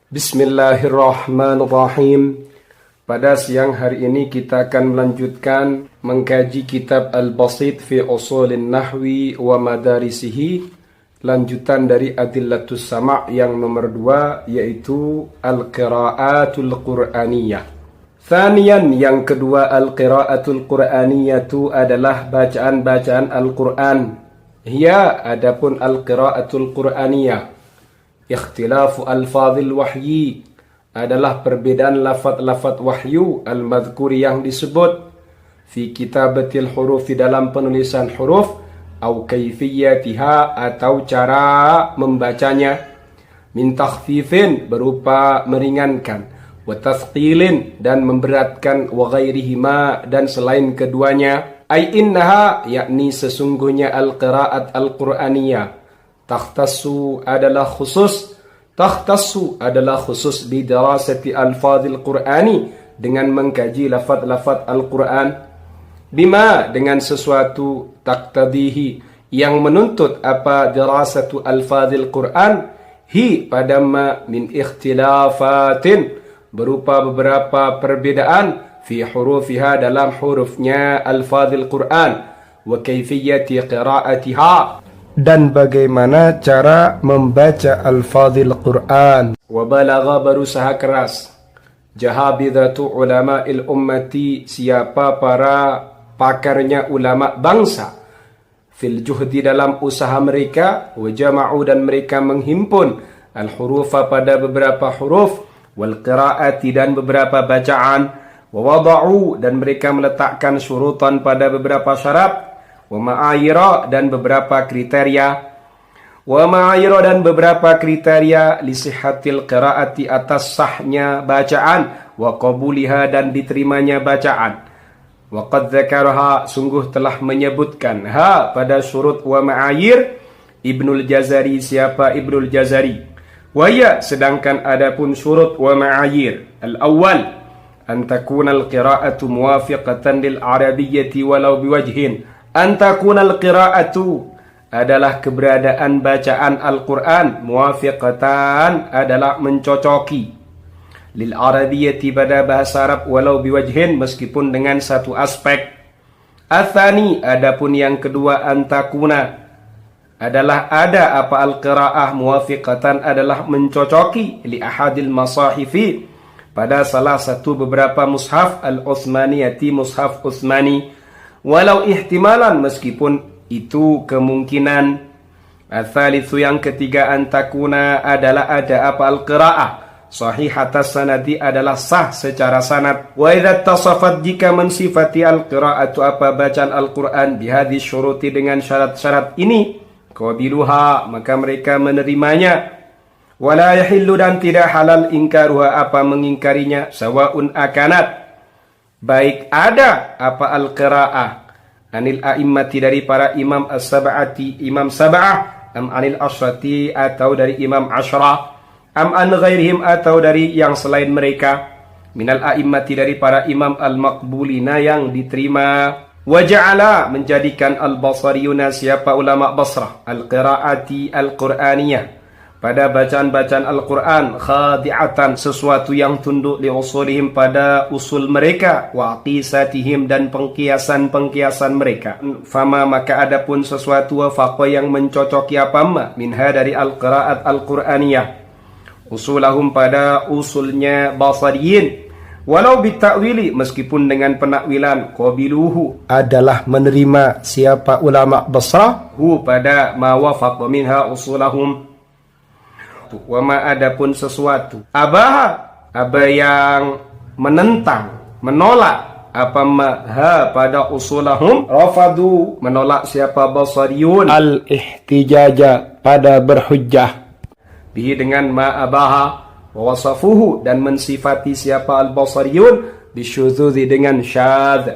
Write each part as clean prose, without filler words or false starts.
Bismillahirrahmanirrahim. Pada siang hari ini kita akan melanjutkan mengkaji kitab Al-Basit fi Ushulin Nahwi wa Madarisihi, lanjutan dari Adillatus Sama' yang nomor 2, yaitu Al-Qira'atul Qur'aniyah. Thaniyan, yang kedua, Al-Qira'atul Qur'aniyah itu adalah bacaan-bacaan Al-Quran. Hiya, adapun Al-Qira'atul Qur'aniyah, ikhtilafu alfadhil wahyi, adalah perbedaan lafaz-lafaz wahyu al-madhkuri yang disebut, fi kitabatil huruf, di dalam penulisan huruf, au kaifiyatiha, atau cara membacanya, min takhfifin, berupa meringankan, wa tathqilin, dan memberatkan, wa ghairihima, dan selain keduanya. Ai innaha, yakni sesungguhnya al-qiraat al-Qur'aniyah, takhtassu adalah khusus, bidarasati alfadhil Qur'ani, dengan mengkaji lafaz-lafaz Al-Quran, bima, dengan sesuatu, taktadihi, yang menuntut apa dirasatu alfadhil Qur'an, hi, pada ma, min ikhtilafatin, berupa beberapa perbedaan, fi hurufiha, dalam hurufnya alfadhil Qur'an, wa kaifiyati qira'atiha, dan bagaimana cara membaca al-fadhil Quran. Wa balagha, berusaha keras, jahabidatu ulama'il ummati, siapa para pakarnya ulama bangsa, fil juhdi, dalam usaha mereka, wa jama'u, dan mereka menghimpun, al-hurufa, pada beberapa huruf, wal qira'ati, dan beberapa bacaan, wa wada'u, dan mereka meletakkan syurutan, pada beberapa syarat, wa ma'ayira, dan beberapa kriteria, li sihhatil qiraati, atas sahnya bacaan, wa qabuliha, dan diterimanya bacaan. Wa qad dzakaraha, sungguh telah menyebutkan, ha, pada syurut wa ma'ayir, Ibnul Jazari, siapa Ibnul Jazari. Wa ya, sedangkan adapun syurut wa ma'ayir, al-awwal, an takuna al-qira'atu muwafiqatan lil arabiyyati walau biwajhin. Antakunal qira'atu, adalah keberadaan bacaan Al-Quran, muwafiqatan, adalah mencocoki, lil arabiyyati, pada bahasa Arab, walau biwajhin, meskipun dengan satu aspek. Athani, adapun yang kedua, antakuna, adalah ada apa al-qira'ah, muwafiqatan, adalah mencocoki, li ahadil masahifi, pada salah satu beberapa mushaf, al-Utsmaniyati, mushaf Utsmani, walau ihtimalan, meskipun itu kemungkinan. Al-thalithu, yang ketiga, antakuna, adalah ada apa al-qira'ah, sahihatas sanadi, adalah sah secara sanad. Wa idza tasafat, jika mensifati al-qira'atu, apa bacaan Al-Quran, bihadhi syuruti, dengan syarat-syarat ini, qabiluha, maka mereka menerimanya. Wala yahillu, dan tidak halal, ingkaruha, apa mengingkarinya, sawaun akanat, baik ada apa al-qira'ah, anil a'immati, dari para imam as-sab'ati, imam sab'ah, am anil asyrati, atau dari imam asyrah, am an ghairihim, atau dari yang selain mereka, minal a'immati, dari para imam al-maqbulina, yang diterima. Wa ja'ala, menjadikan al-basariyuna, siapa ulama Basrah, al-qira'ati al-Qur'aniyah, pada bacaan-bacaan Al-Quran, khadi'atan, sesuatu yang tunduk, li usulihim, pada usul mereka, wa qisatihim, dan pengkiasan-pengkiasan mereka. Fama, maka adapun sesuatu, wafaqa, yang mencocoki apa ma, minha, dari al-qira'at al-Qur'aniyah, usulahum, pada usulnya basariyin, walau bitakwili, meskipun dengan penakwilan, qabiluhu, adalah menerima siapa ulama Basrah, hu, pada ma wafaqa minha usulahum. Wa ma, adapun sesuatu, aba yang menentang, menolak, apa ha, pada usulahum, rafadu, menolak siapa basariyun, al-ihtijaja, pada berhujjah, bihi, dengan ma abaha, wa wasafuhu, dan mensifati siapa al-basariyun, bisyudzudzi, dengan syadz.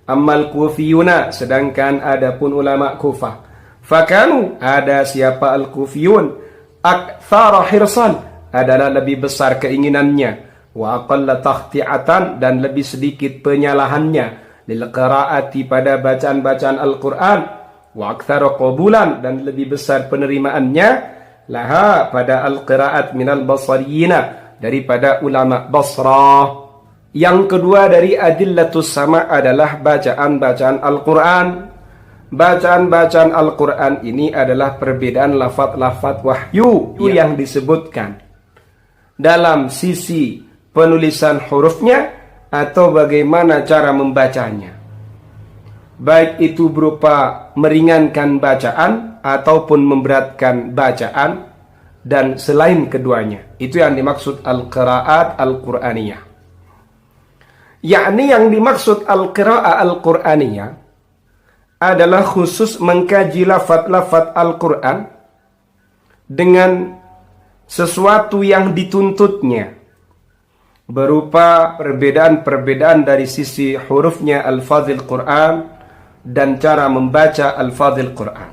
Ammal kufiyuna, sedangkan adapun ulama Kufah, fakanu, ada siapa al-kufiyun, aktsara hirsan, adalah lebih besar keinginannya, wa aqalla takhti'atan, dan lebih sedikit penyalahannya, lil qiraati, pada bacaan-bacaan Al-Quran, wa aktsara qabulan, dan lebih besar penerimaannya, laha pada al-qiraat minal basariyina, daripada ulama Basrah. Yang kedua dari adillatus sama adalah bacaan-bacaan Al-Quran. Bacaan-bacaan Al-Quran ini adalah perbedaan lafaz-lafaz wahyu yang disebutkan dalam sisi penulisan hurufnya atau bagaimana cara membacanya, baik itu berupa meringankan bacaan ataupun memberatkan bacaan, dan selain keduanya. Itu yang dimaksud al-qiraat al-Qur'aniyah. Yakni yang dimaksud al-qiraat al-Qur'aniyah adalah khusus mengkaji lafaz-lafaz Al-Quran dengan sesuatu yang dituntutnya, berupa perbedaan-perbedaan dari sisi hurufnya al-fadhil Quran dan cara membaca al-fadhil Quran.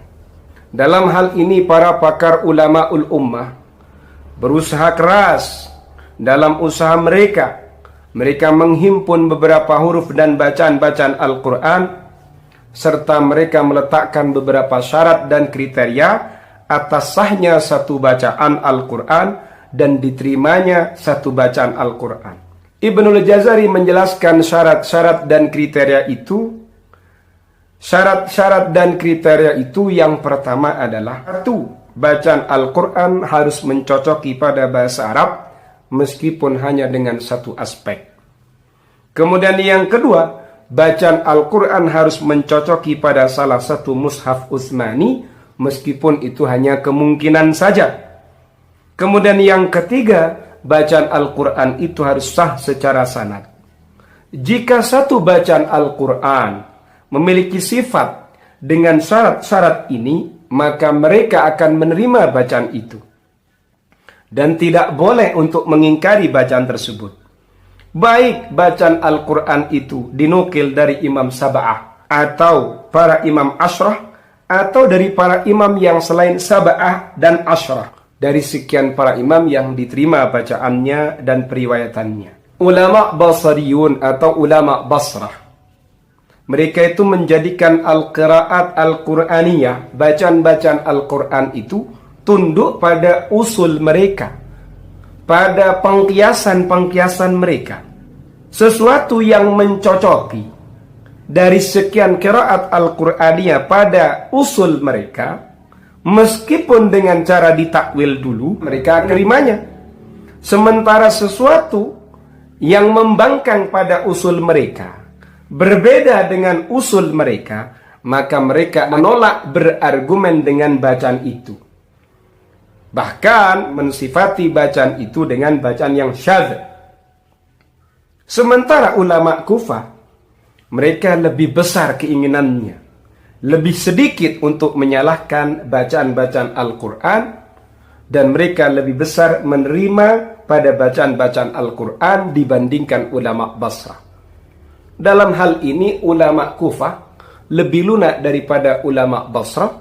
Dalam hal ini para pakar ulamaul ummah berusaha keras dalam usaha mereka. Mereka menghimpun beberapa huruf dan bacaan-bacaan Al-Quran, serta mereka meletakkan beberapa syarat dan kriteria atas sahnya satu bacaan Al-Quran dan diterimanya satu bacaan Al-Quran. Ibnul Jazari menjelaskan syarat-syarat dan kriteria itu. Syarat-syarat dan kriteria itu yang pertama adalah: satu, bacaan Al-Quran harus mencocoki pada bahasa Arab meskipun hanya dengan satu aspek. Kemudian yang kedua, bacaan Al-Quran harus mencocoki pada salah satu mushaf Utsmani meskipun itu hanya kemungkinan saja. Kemudian yang ketiga, bacaan Al-Quran itu harus sah secara sanad. Jika satu bacaan Al-Quran memiliki sifat dengan syarat-syarat ini, maka mereka akan menerima bacaan itu dan tidak boleh untuk mengingkari bacaan tersebut. Baik bacaan Al-Quran itu dinukil dari Imam Sab'ah atau para Imam Ashrah, atau dari para imam yang selain Sab'ah dan Ashrah, dari sekian para imam yang diterima bacaannya dan periwayatannya. Ulama Basriyun atau ulama Basrah, mereka itu menjadikan al-qiraat al-Qur'aniyah, bacaan-bacaan Al-Quran itu tunduk pada usul mereka, pada pengkiasan-pengkiasan mereka. Sesuatu yang mencocoki dari sekian qiraat Al-Qur'aniyah pada usul mereka, meskipun dengan cara ditakwil dulu, mereka terimanya. Sementara sesuatu yang membangkang pada usul mereka, berbeda dengan usul mereka, maka mereka menolak berargumen dengan bacaan itu. Bahkan mensifati bacaan itu dengan bacaan yang syadz. Sementara ulama Kufah, mereka lebih besar keinginannya, lebih sedikit untuk menyalahkan bacaan-bacaan Al-Quran, dan mereka lebih besar menerima pada bacaan-bacaan Al-Quran dibandingkan ulama Basrah. Dalam hal ini ulama Kufah lebih lunak daripada ulama Basrah,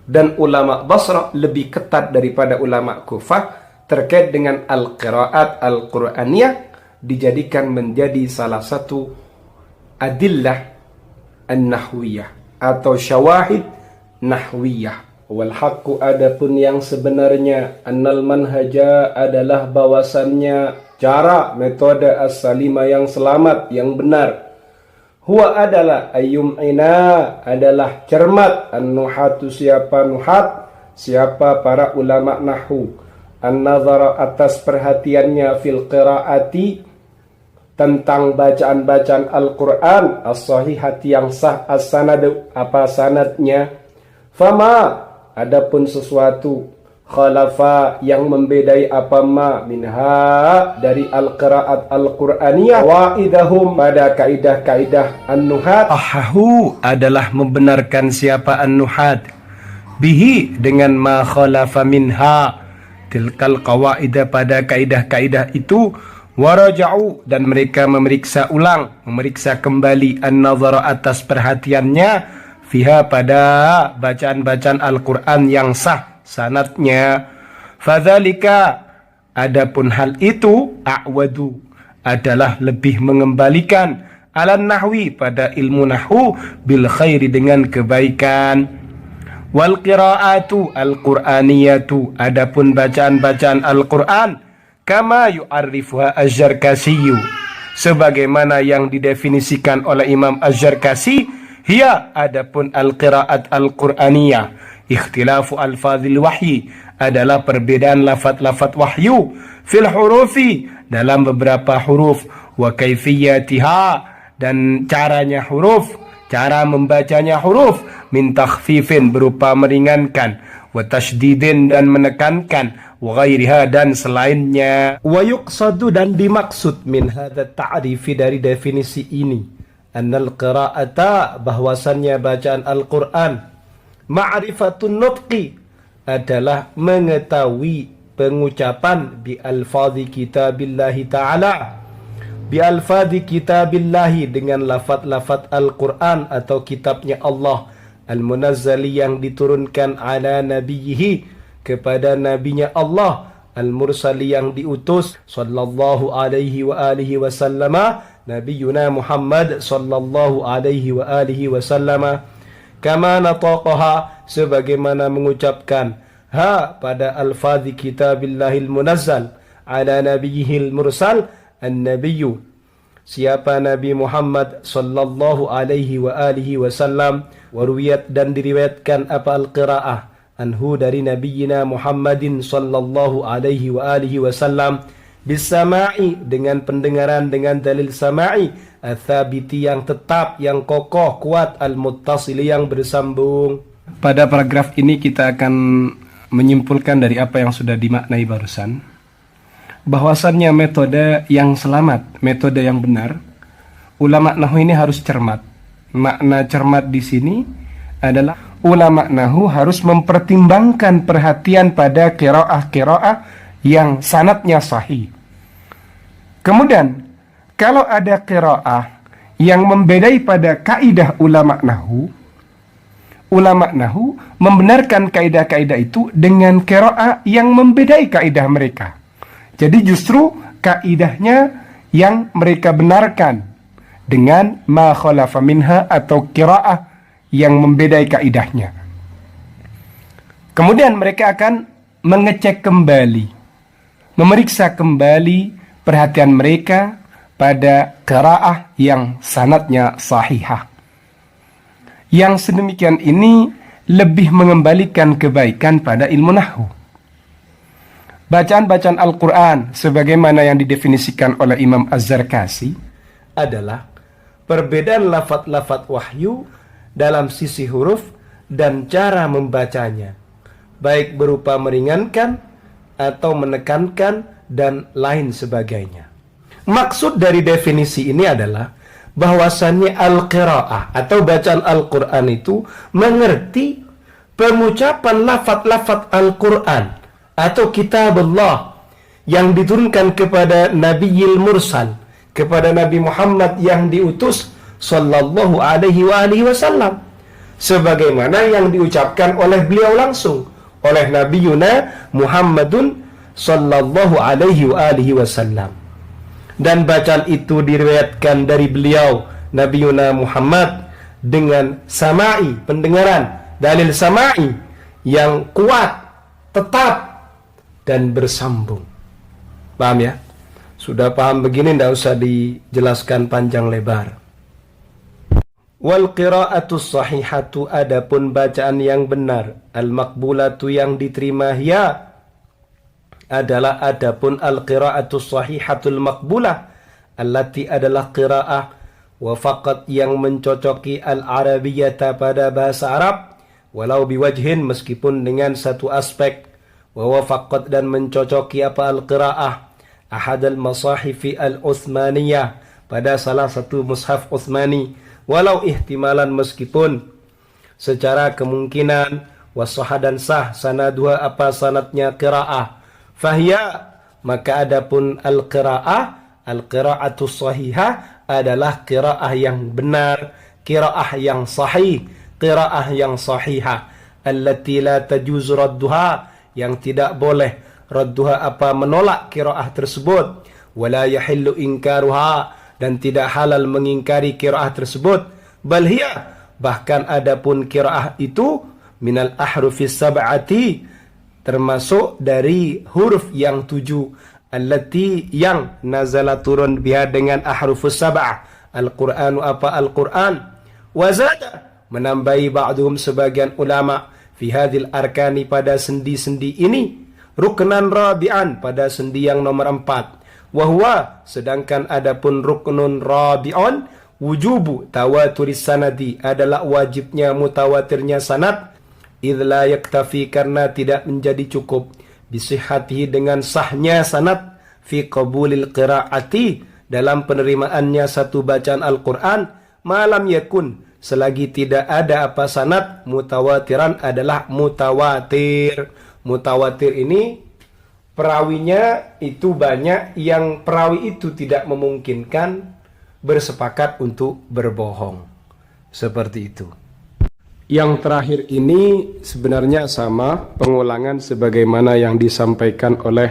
dan ulama Basrah lebih ketat daripada ulama Kufah terkait dengan al-qiraat al-Qur'aniyah, dijadikan menjadi salah satu adillah an-nahwiyah atau syawahid nahwiyah. Wal haqqu, adapun yang sebenarnya, annal manhaja adalah bawasannya cara metode as-salima yang selamat, yang benar. Huwa adalah ayyum'ina, adalah cermat, an-nuhatu siapa nuhat, siapa para ulama nahwu, an-nazara atas perhatiannya fil qiraati tentang bacaan-bacaan Al-Quran, as-sahihati yang sah, as-sanad apa sanadnya, fama adapun sesuatu, khalafa yang membedai apa ma minha dari al-qiraat al-Qur'aniyah, waidahum pada kaidah-kaidah an-nuhat, ahahu adalah membenarkan siapa an-nuhat, bihi dengan ma khalafa minha tilkal qawaidah pada kaidah-kaidah itu, waraja'u dan mereka memeriksa ulang, memeriksa kembali an-nazara atas perhatiannya fiha pada bacaan-bacaan Al-Quran yang sah sanadnya. Fadzalika adapun hal itu, a'wadu adalah lebih mengembalikan ala nahwi pada ilmu nahwu bil khairi dengan kebaikan. Wal qiraatu al-Qur'aniyatu, adapun bacaan-bacaan Al-Qur'an, kama yu'arrifuha Az-Zarkasiyu, sebagaimana yang didefinisikan oleh Imam Az-Zarkasi, hiya, adapun al-qiraat al-Qur'aniyah, ikhtilafu al-fadhil wahyi, adalah perbedaan lafaz-lafaz wahyu, fil hurufi, dalam beberapa huruf, wa kaifiyatiha, dan caranya huruf, cara membacanya huruf, min takhfifin, berupa meringankan, wa tasydidin, dan menekankan, wa ghairiha, dan selainnya. Wa yuqsadu, dan dimaksud, min hadha ta'rifi, dari definisi ini, annal qira'ata, bahwasannya bacaan Al-Quran, ma'rifatun nutqi, adalah mengetahui pengucapan, bi alfadhi kitabillahi ta'ala, bi alfadhi kitabillahi, dengan lafaz-lafaz Al-Quran atau kitabnya Allah, al-munazzali, yang diturunkan, ala nabiyhi, kepada nabinya Allah, al-mursali, yang diutus, sallallahu alaihi wa alihi wasallama, nabiyuna Muhammad sallallahu alaihi wa alihi wasallama, kama nataqaha, sebagaimana mengucapkan, ha, pada alfadhi kitabillahil munazzal, ala nabiyihil mursal, an-nabiyyu, siapa Nabi Muhammad sallallahu alaihi wa alihi wasallam, waruwiyat, dan diriwayatkan apa al-qira'ah, anhu, dari nabiyina Muhammadin sallallahu alaihi wa alihi wasallam, bisama'i, dengan pendengaran, dengan dalil sama'i, ats-tsabiti, yang tetap, yang kokoh, kuat, al-muttasili, yang bersambung. Pada paragraf ini kita akan menyimpulkan dari apa yang sudah dimaknai barusan, bahwasannya metode yang selamat, metode yang benar, ulama nahwu ini harus cermat. Makna cermat di sini adalah ulama nahwu harus mempertimbangkan perhatian pada qiraah-qiraah yang sanadnya sahih. Kemudian, kalau ada qiraah yang membedai pada kaidah ulama nahwu membenarkan kaidah-kaidah itu dengan qiraah yang membedai kaidah mereka. Jadi justru kaidahnya yang mereka benarkan dengan ma khalafa minha, atau qiraah yang membedai kaidahnya. Kemudian mereka akan mengecek kembali, memeriksa kembali perhatian mereka pada qiraah yang sanadnya sahihah. Yang sedemikian ini lebih mengembalikan kebaikan pada ilmu nahwu. Bacaan-bacaan Al-Quran sebagaimana yang didefinisikan oleh Imam Az-Zarkasi adalah perbedaan lafaz-lafaz wahyu dalam sisi huruf dan cara membacanya, baik berupa meringankan atau menekankan dan lain sebagainya. Maksud dari definisi ini adalah bahwasannya al-qiraah atau bacaan Al-Quran itu mengerti pengucapan lafaz-lafaz Al-Quran atau kitab Allah yang diturunkan kepada Nabiyil Mursal, kepada Nabi Muhammad yang diutus sallallahu alaihi wa alihi wasallam, sebagaimana yang diucapkan oleh beliau langsung, oleh Nabiyuna Muhammadun sallallahu alaihi wa alihi wasallam. Dan bacaan itu diriwayatkan dari beliau Nabiyuna Muhammad dengan sama'i, pendengaran, dalil sama'i yang kuat, tetap, dan bersambung. Paham ya? Sudah paham begini, tidak usah dijelaskan panjang lebar. Wal qira'atus sahihatu, adapun bacaan yang benar, al maqbulatu, yang diterima, ya, adalah adapun al-qira'atus sahihatul maqbulah, allati, adalah qira'ah, wa faqat, yang mencocoki al-arabiyyata, pada bahasa Arab, walau biwajhin, meskipun dengan satu aspek, wa wafaqat, dan mencocoki apa al-qira'ah, ahad al-masahifi al-Uthmaniyah, pada salah satu mushaf Uthmani, walau ihtimalan, meskipun secara kemungkinan, wasahah, dan sah, sanaduha, apa sanadnya qira'ah, fahya, maka adapun al-qira'ah, al-qira'atus sahihah, adalah qira'ah yang benar, qira'ah yang sahih, qira'ah yang sahihah, allati la tajuzu radduha, yang tidak boleh radduha, apa menolak qira'ah tersebut, wala yahillu inkaruha, dan tidak halal mengingkari qira'ah tersebut, bal hiya, bahkan adapun qira'ah itu, minal ahrufis sab'ati, termasuk dari huruf yang 7, allati yang nazala turun biha dengan ahrufus sab'ah, Al-Qur'anu apa Al-Qur'an. Wazada, menambahi ba'duhum sebagian ulama, fi hadhil arkani pada sendi-sendi ini, ruknan rabi'an pada sendi yang nomor 4, wahwa sedangkan adapun ruknun rabi'un, wujubu tawaturis sanadi adalah wajibnya mutawatirnya sanad, idh la yaktafi karena tidak menjadi cukup, bisihhatihi dengan sahnya sanad, fi qabulil qiraati dalam penerimaannya satu bacaan Al-Quran, malam yakun selagi tidak ada apa sanad, mutawatiran adalah mutawatir. Mutawatir ini perawinya itu banyak, yang perawi itu tidak memungkinkan bersepakat untuk berbohong. Seperti itu. Yang terakhir ini sebenarnya sama pengulangan sebagaimana yang disampaikan oleh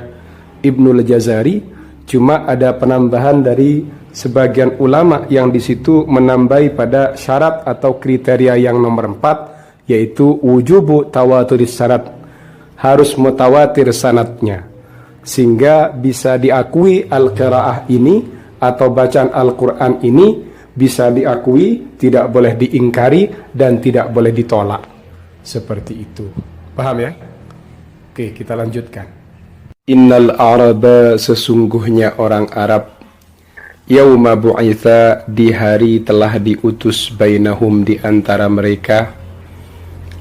Ibnul Jazari, cuma ada penambahan dari sebagian ulama yang di situ menambahi pada syarat atau kriteria yang nomor 4, yaitu wujubu tawaturis syarat, harus mutawatir sanadnya, sehingga bisa diakui al-qiraah ini atau bacaan Al-Quran ini bisa diakui, tidak boleh diingkari dan tidak boleh ditolak. Seperti itu. Paham ya? Oke, kita lanjutkan. Innal Araba, sesungguhnya orang Arab, yauma bu'itha, di hari telah diutus, bainahum di antara mereka,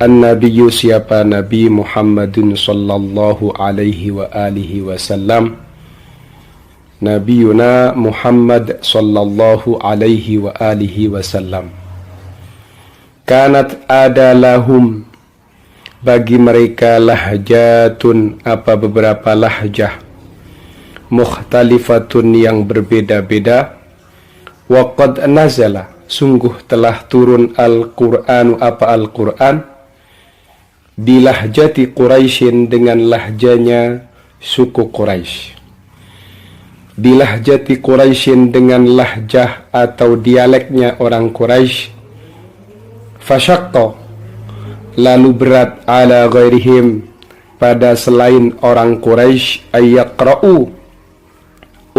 an-nabiyyu siapa Nabi Muhammadun sallallahu alaihi wa alihi wasallam, Nabiuna Muhammad sallallahu alaihi wa alihi wasallam. Kanat ada lahum, bagi mereka, lahjatun apa beberapa lahjah, mukhtalifatun yang berbeda-beda, wa qad nazala, sungguh telah turun Al-Qur'anu apa Al-Qur'an, bilahjati Quraisyin dengan lahjanya suku Quraisy. Bilahjati Quraisyin dengan lahjah atau dialeknya orang Quraisy. Fasyaqqa, lalu berat, ala ghairihim pada selain orang Quraisy, ayyaqra'u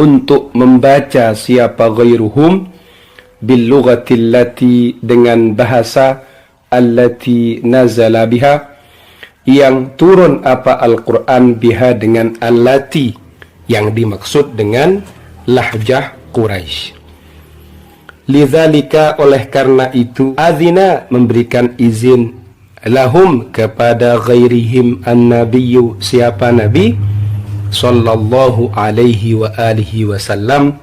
untuk membaca siapa ghairuhum, bil lughati allati dengan bahasa allati nazala biha yang turun apa Al-Quran biha dengan allati yang dimaksud dengan lahjah Quraisy. Lidzalika, oleh karena itu, azina memberikan izin, lahum kepada ghairihim an-nabiyyu siapa Nabi sallallahu alaihi wa alihi wasallam,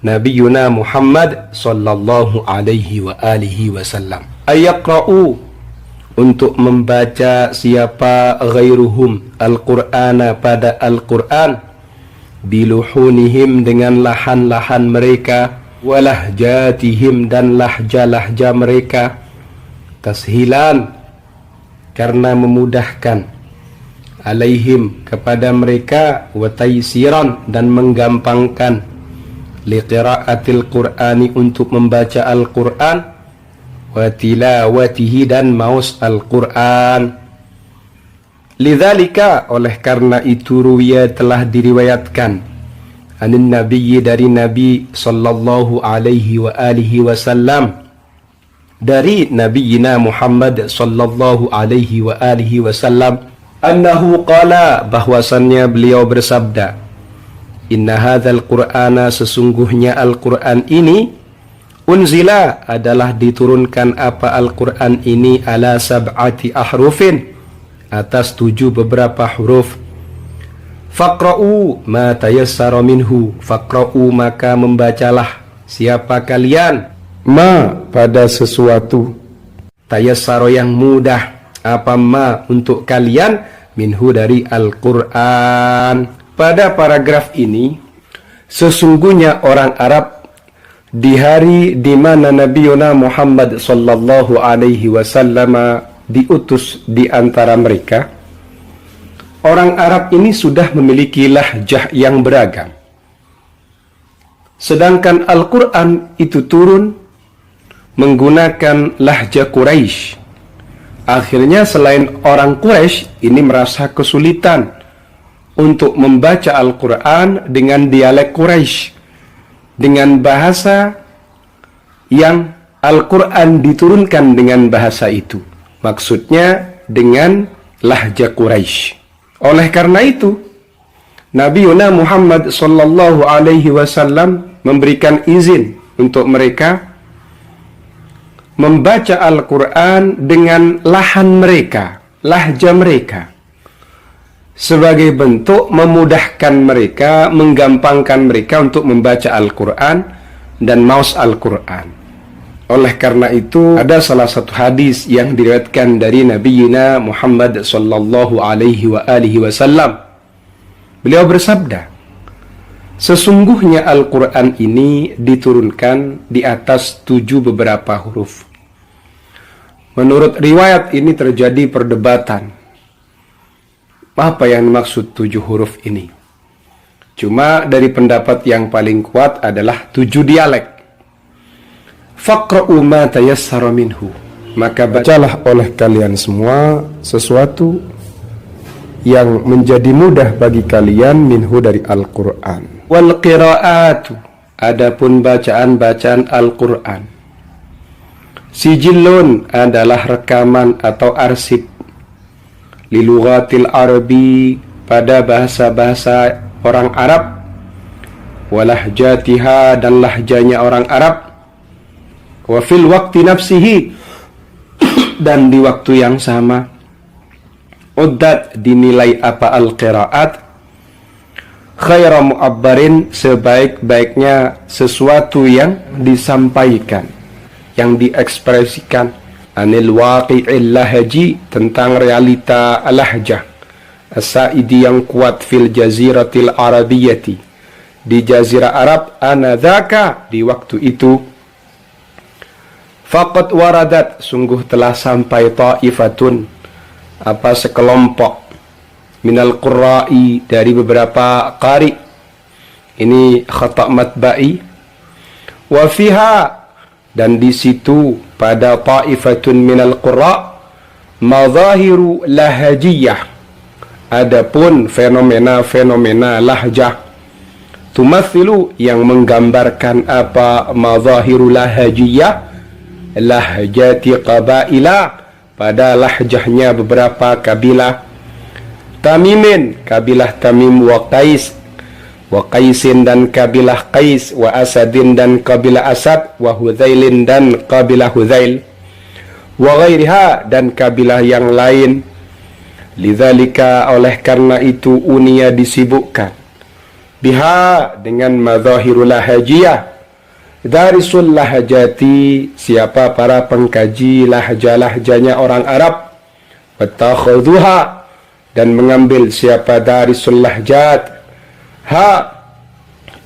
Nabiyuna Muhammad sallallahu alaihi wa alihi wasallam, ayaqra'u untuk membaca siapa ghairuhum Al-Qur'ana pada Al-Qur'an, biluhunihim dengan lahan-lahan mereka, walahjatihim dan lahja-lahja mereka, tashilan karena memudahkan, alaihim kepada mereka, wa taysiran dan menggampangkan, liqiraatil qur'ani untuk membaca Al-Qur'an, wa tilawatihi dan maus Al-Qur'an. Lidzalika, oleh karena itu, ruwiya telah diriwayatkan, anin nabiyyi dari Nabi sallallahu alaihi wa alihi wasallam, dari Nabiyina Muhammad sallallahu alaihi wa alihi wasallam, annahu qala, bahwasannya beliau bersabda, inna hadzal qur'ana, sesungguhnya Al-Qur'an ini, unzila adalah diturunkan apa Al-Qur'an ini, ala sab'ati ahrufin atas 7 beberapa huruf. Faqra'u ma tayassara minhu, faqra'u maka membacalah siapa kalian, ma pada sesuatu, tayassara yang mudah, apa ma untuk kalian, minhu dari Al-Qur'an. Pada paragraf ini, sesungguhnya orang Arab di hari di mana Nabiuna Muhammad sallallahu alaihi wasallam diutus di antara mereka, orang Arab ini sudah memiliki lahjah yang beragam. Sedangkan Al-Quran itu turun menggunakan lahjah Quraisy Akhirnya selain orang Quraisy ini merasa kesulitan untuk membaca Al-Quran dengan dialek Quraisy, dengan bahasa yang Al-Quran diturunkan dengan bahasa itu. Maksudnya dengan lahja Quraisy. Oleh karena itu, Nabi Muhammad sallallahu alaihi wasallam memberikan izin untuk mereka membaca Al-Quran dengan lahan mereka, lahja mereka, sebagai bentuk memudahkan mereka, menggampangkan mereka untuk membaca Al-Quran dan maus Al-Quran. Oleh karena itu, ada salah satu hadis yang diriwayatkan dari Nabi Muhammad sallallahu alaihi wasallam. Beliau bersabda, sesungguhnya Al-Quran ini diturunkan di atas 7 beberapa huruf. Menurut riwayat ini terjadi perdebatan. Apa yang dimaksud 7 huruf ini? Cuma dari pendapat yang paling kuat adalah 7 dialek. Faqra'u ma tayassara minhu. Maka bacalah oleh kalian semua sesuatu yang menjadi mudah bagi kalian minhu dari Al-Quran. Wal qira'atu. Adapun bacaan-bacaan Al-Quran. Sijillun adalah rekaman atau arsip lilughatil arabi pada bahasa-bahasa orang Arab, walahjatiha dan lahjanya orang Arab, wa fil waqti nafsihi dan di waktu yang sama, uddat dinilai apa al-qiraat khaira mu'abbarin sebaik-baiknya sesuatu yang disampaikan, yang diekspresikan, anil waqi'il lahaji tentang realita lahjah as-sa'idi yang kuat fil jaziratil arabiyyati di jazirah Arab, anadzaka di waktu itu, faqad waradat sungguh telah sampai ta'ifatun apa sekelompok minal qurra'i dari beberapa qari, ini khata' matba'i, wa fiha dan di situ pada ta'ifatun minal qurra madzahiru lahajiyah, adapun fenomena-fenomena lahjah, tumathilu yang menggambarkan apa madzahiru lahajiyah, lahjati qabaila pada lahjahnya beberapa kabilah, Tamimin kabilah Tamim, wa Qais wa Qaisin dan kabilah Qais, wa Asadin dan kabilah Asad, wa Hudzailin dan kabilah Hudzail, wa ghairiha dan kabilah yang lain. Lidzalika oleh karena itu unia disibukkan biha dengan madzahirul lahajiyah, darisul lahajati siapa para pengkaji lahja-lahjanya orang Arab, wattakhadhuha dan mengambil siapa darisul lahjat ha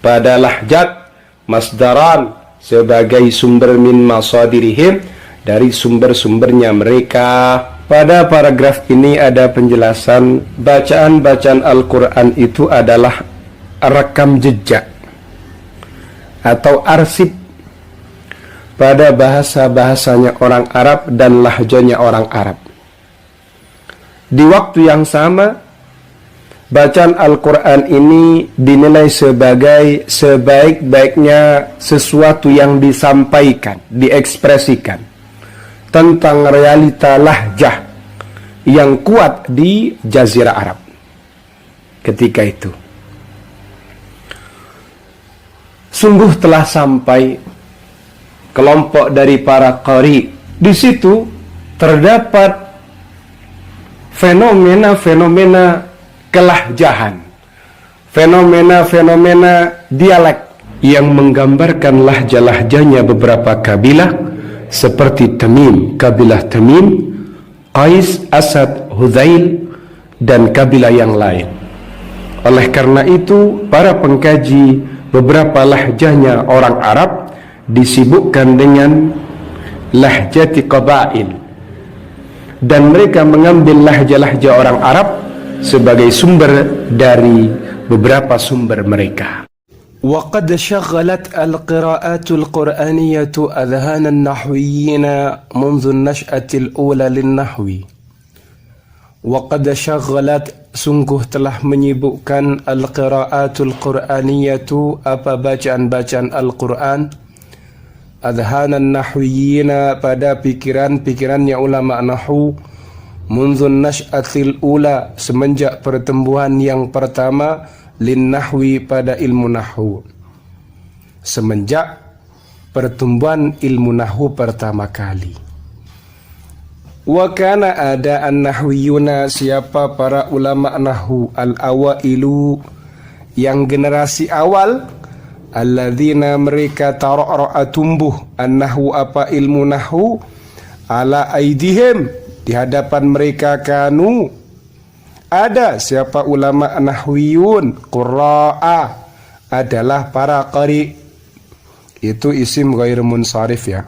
pada lahjat masdaran sebagai sumber min masadirihim dari sumber-sumbernya mereka. Pada paragraf ini ada penjelasan bacaan-bacaan Al-Quran itu adalah rekam jejak atau arsip pada bahasa-bahasanya orang Arab dan lahjanya orang Arab. Di waktu yang sama, bacaan Al-Quran ini dinilai sebagai sebaik-baiknya sesuatu yang disampaikan, diekspresikan tentang realita lahjah yang kuat di Jazirah Arab ketika itu. Sungguh telah sampai kelompok dari para qari. Di situ terdapat fenomena-fenomena kelahjahan, fenomena-fenomena dialek yang menggambarkan lahja-lahjanya beberapa kabilah seperti Tamim, kabilah Tamim, Qais, Asad, Hudzail dan kabilah yang lain. Oleh karena itu, para pengkaji beberapa lahjahnya orang Arab disibukkan dengan lahjati qabail, dan mereka mengambil lahja-lahja orang Arab sebagai sumber dari beberapa sumber mereka. وقد شغلت القراءات القرآنية أذهان النحويين منذ النشأة الأولى للنحو. وقد شغلت sungguh telah menyibukkan al-qiraatul qur'aniyatu apa bacaan-bacaan Al-Quran adhanan nahwiyina pada pikiran-pikirannya ulama nahu mundzun nash'atil ula semenjak pertumbuhan yang pertama lin nahwi pada ilmu nahwu, semenjak pertumbuhan ilmu nahwu pertama kali. Wa kana ada an-nahwiyuna siapa para ulama nahwu al-awailu yang generasi awal alladzina mereka tara'ra'a tumbuh an-nahwu apa ilmu nahwu ala aidihim di hadapan mereka kanu ada siapa ulama nahwiyun qurra'a adalah para qari, itu isim ghair munsharif ya.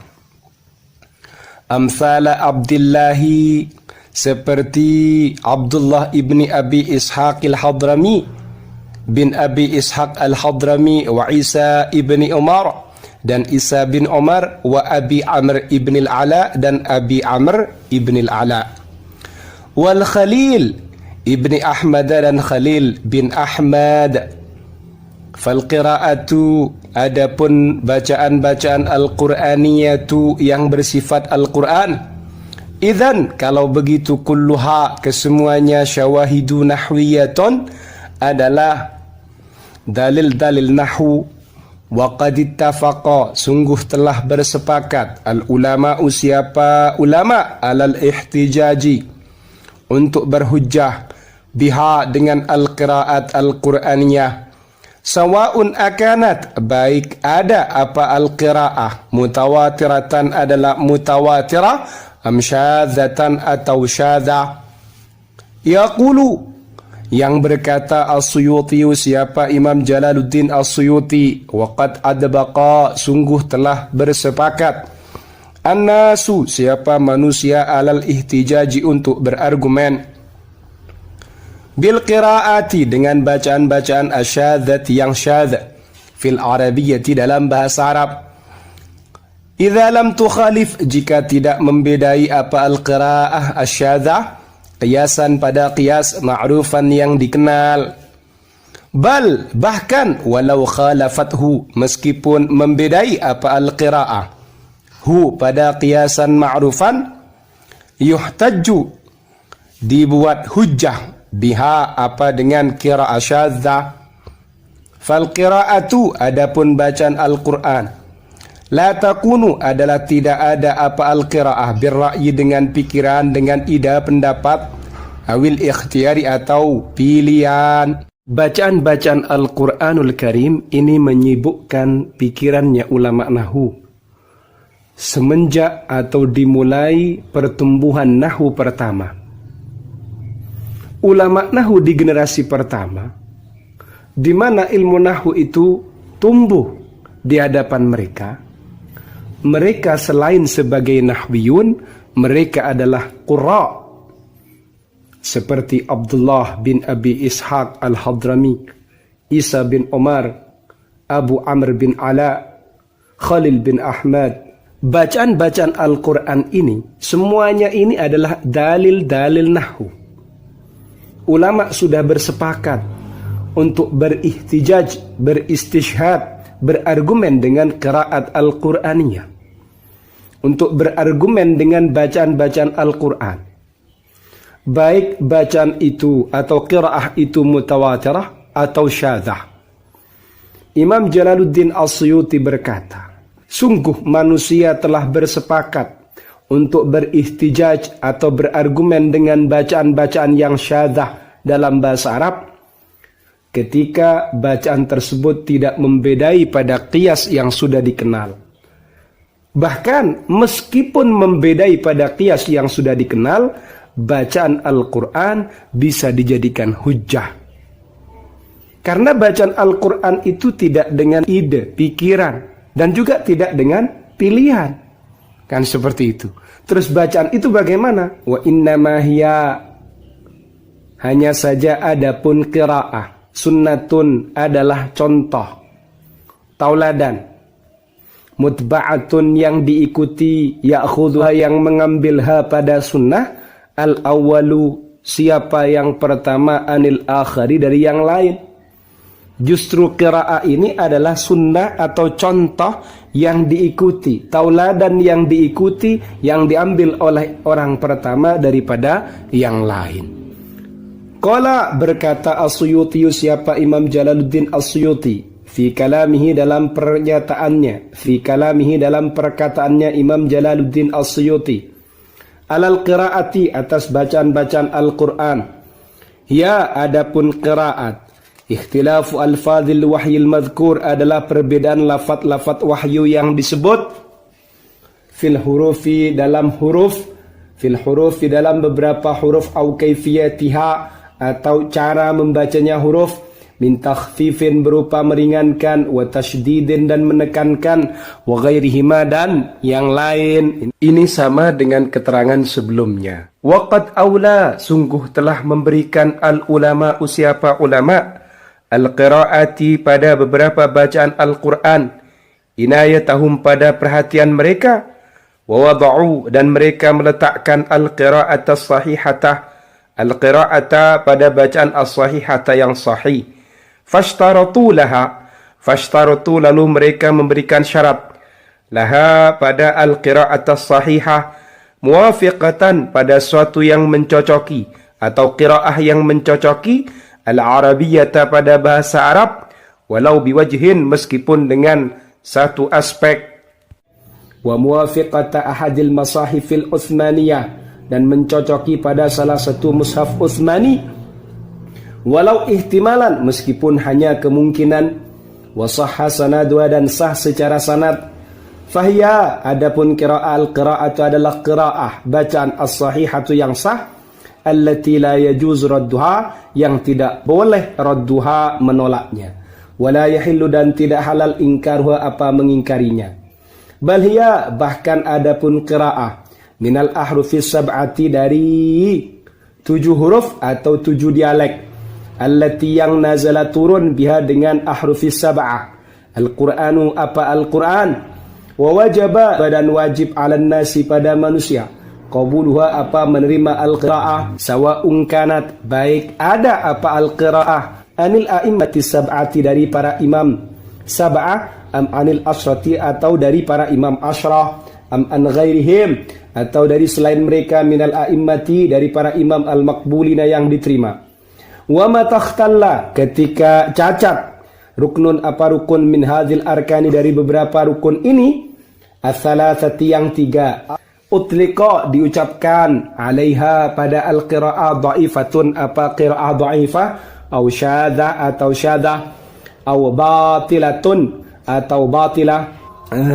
Amsala Abdillahi seperti Abdullah ibni Abi Ishaq al-Hadrami bin Abi Ishaq al-Hadrami wa Isa ibni Umar dan Isa bin Umar wa Abi Amr ibn al-Ala dan Abi Amr ibn al-Ala wal Khalil ibni Ahmad dan Khalil bin Ahmad. Fal qiraatu adapun bacaan-bacaan Al-Qur'aniyatu yang bersifat Al-Qur'an, idzan kalau begitu kulluha kesemuanya syawahidu nahwiyatun adalah dalil-dalil nahwu. Wa qad ittafaqa sungguh telah bersepakat al ulama siapa ulama alal ihtijaji untuk berhujjah biha dengan al-qiraat al-Qur'aniyah. Sawaun akanat baik ada apa al-qiraah mutawatiratan adalah mutawatirah am syadzatan atau syadza. Yaqulu yang berkata As-Suyuti siapa Imam Jalaluddin As-Suyuti waqad adbaqa sungguh telah bersepakat annasu siapa manusia alal ihtijaji untuk berargumen bil qiraati dengan bacaan-bacaan asyadzat yang syadz fil arabiyyati dalam bahasa Arab. Idza lam tukhalif jika tidak membedai apa al-qiraah asyadzah qiyasan pada qiyas ma'rufan yang dikenal. Bal bahkan walau khalafathu meskipun membedai apa al-qiraah hu pada qiyasan ma'rufan yuhtajju dibuat hujjah biha apa dengan qiraah syadzah. Fal qiraatu adapun bacaan Al-Qur'an la takunu adalah tidak ada apa al-qiraah birra'yi dengan pikiran dengan ida pendapat awil ikhtiyari atau pilihan. Bacaan-bacaan Al-Qur'anul Karim ini menyibukkan pikirannya ulama nahwu semenjak atau dimulai pertumbuhan nahwu pertama. Ulama nahwu di generasi pertama di mana ilmu nahwu itu tumbuh di hadapan mereka. Mereka selain sebagai nahwiyun, mereka adalah qurra seperti Abdullah bin Abi Ishaq al-Hadrami, Isa bin Umar, Abu Amr bin Ala, Khalil bin Ahmad. Bacaan-bacaan Al-Quran ini semuanya ini adalah dalil-dalil nahwu. Ulama sudah bersepakat untuk berihtijaj, beristishhad, berargumen dengan qiraat Al-Qur'aniyah, untuk berargumen dengan bacaan-bacaan Al-Quran, baik bacaan itu atau qiraah itu mutawatirah atau syadzah. Imam Jalaluddin As-Suyuti berkata, sungguh manusia telah bersepakat untuk berihtijaj atau berargumen dengan bacaan-bacaan yang syadzah dalam bahasa Arab ketika bacaan tersebut tidak membedai pada qiyas yang sudah dikenal. Bahkan meskipun membedai pada qiyas yang sudah dikenal, bacaan Al-Quran bisa dijadikan hujjah. Karena bacaan Al-Quran itu tidak dengan ide, pikiran, dan juga tidak dengan pilihan. Kan seperti itu. Terus bacaan itu bagaimana? Wa innama hiya, hanya saja adapun qiraah, sunnatun adalah contoh. tauladan. Mutba'atun yang diikuti, ya'khudhuha yang mengambilha pada sunnah, al-awwalu siapa yang pertama, anil akhari dari yang lain. Justru qiraah ini adalah sunnah atau contoh yang diikuti, tauladan yang diikuti, yang diambil oleh orang pertama daripada yang lain. Qala berkata As-Suyuti, siapa Imam Jalaluddin As-Suyuti, fi kalamihi dalam pernyataannya, fi kalamihi dalam perkataannya Imam Jalaluddin As-Suyuti, alal qiraati atas bacaan-bacaan Al-Quran, ya adapun qiraat, ikhtilafu alfadhil wahyil madhkur adalah perbedaan lafaz-lafaz wahyu yang disebut, fil hurufi dalam huruf, fil hurufi dalam beberapa huruf, au kaifiyatiha atau cara membacanya huruf, min takhfifin berupa meringankan, wa tasydidin dan menekankan, wa ghairihima dan yang lain. Ini sama dengan keterangan sebelumnya. Waqad aula sungguh telah memberikan al ulama siapa ulama al qiraati pada beberapa bacaan Al-Qur'an, inayatahum pada perhatian mereka, wa wada'u dan mereka meletakkan al qiraata sahihata, al qiraata pada bacaan as-sahihata yang sahih. Fashtaratu laha, fashtaratu lalu mereka memberikan syarat, laha pada al-qira'at as-sahihah, muwafiqatan pada suatu yang mencocoki atau qiraah yang mencocoki, al-arabiyyata pada bahasa Arab, walau biwajhin meskipun dengan satu aspek, wa muwafiqata ahadil masahifil Utsmaniyah dan mencocoki pada salah satu mushaf Utsmani, walau ihtimalan meskipun hanya kemungkinan, wasahha sanadwa dan sah secara sanad, fahya adapun qiraah al-qiraatu adalah qiraah bacaan as-sahihatu yang sah, allati la yajuz radduha yang tidak boleh radduha menolaknya, wala yahillu dan tidak halal ingkaruha apa mengingkarinya, bal hiya bahkan adapun qiraah minal ahrufis sab'ati dari 7 huruf atau 7 dialek, allati yang nazala turun biha dengan ahrufis sab'ah, Al-Qur'anu apa Al-Quran, wa wajaba dan wajib ala nasi pada manusia, qabuluha apa menerima al-qira'ah, sawa'un kanat baik ada apa al-qira'ah, anil a'immati sab'ati dari para imam sab'ah, am anil asrati atau dari para imam asyrah, am an ghairihim atau dari selain mereka, minal a'immati dari para imam al-maqbulina yang diterima. Wa matakhtalla ketika cacat, ruknun apa rukun, min hadhil arkani dari beberapa rukun ini, ats-tsalatsati yang 3, utliqa diucapkan, alaiha pada al-qiraah dha'ifatun apa qiraah dha'ifah, au syadzah atau syadzah, au batilatun atau batilah,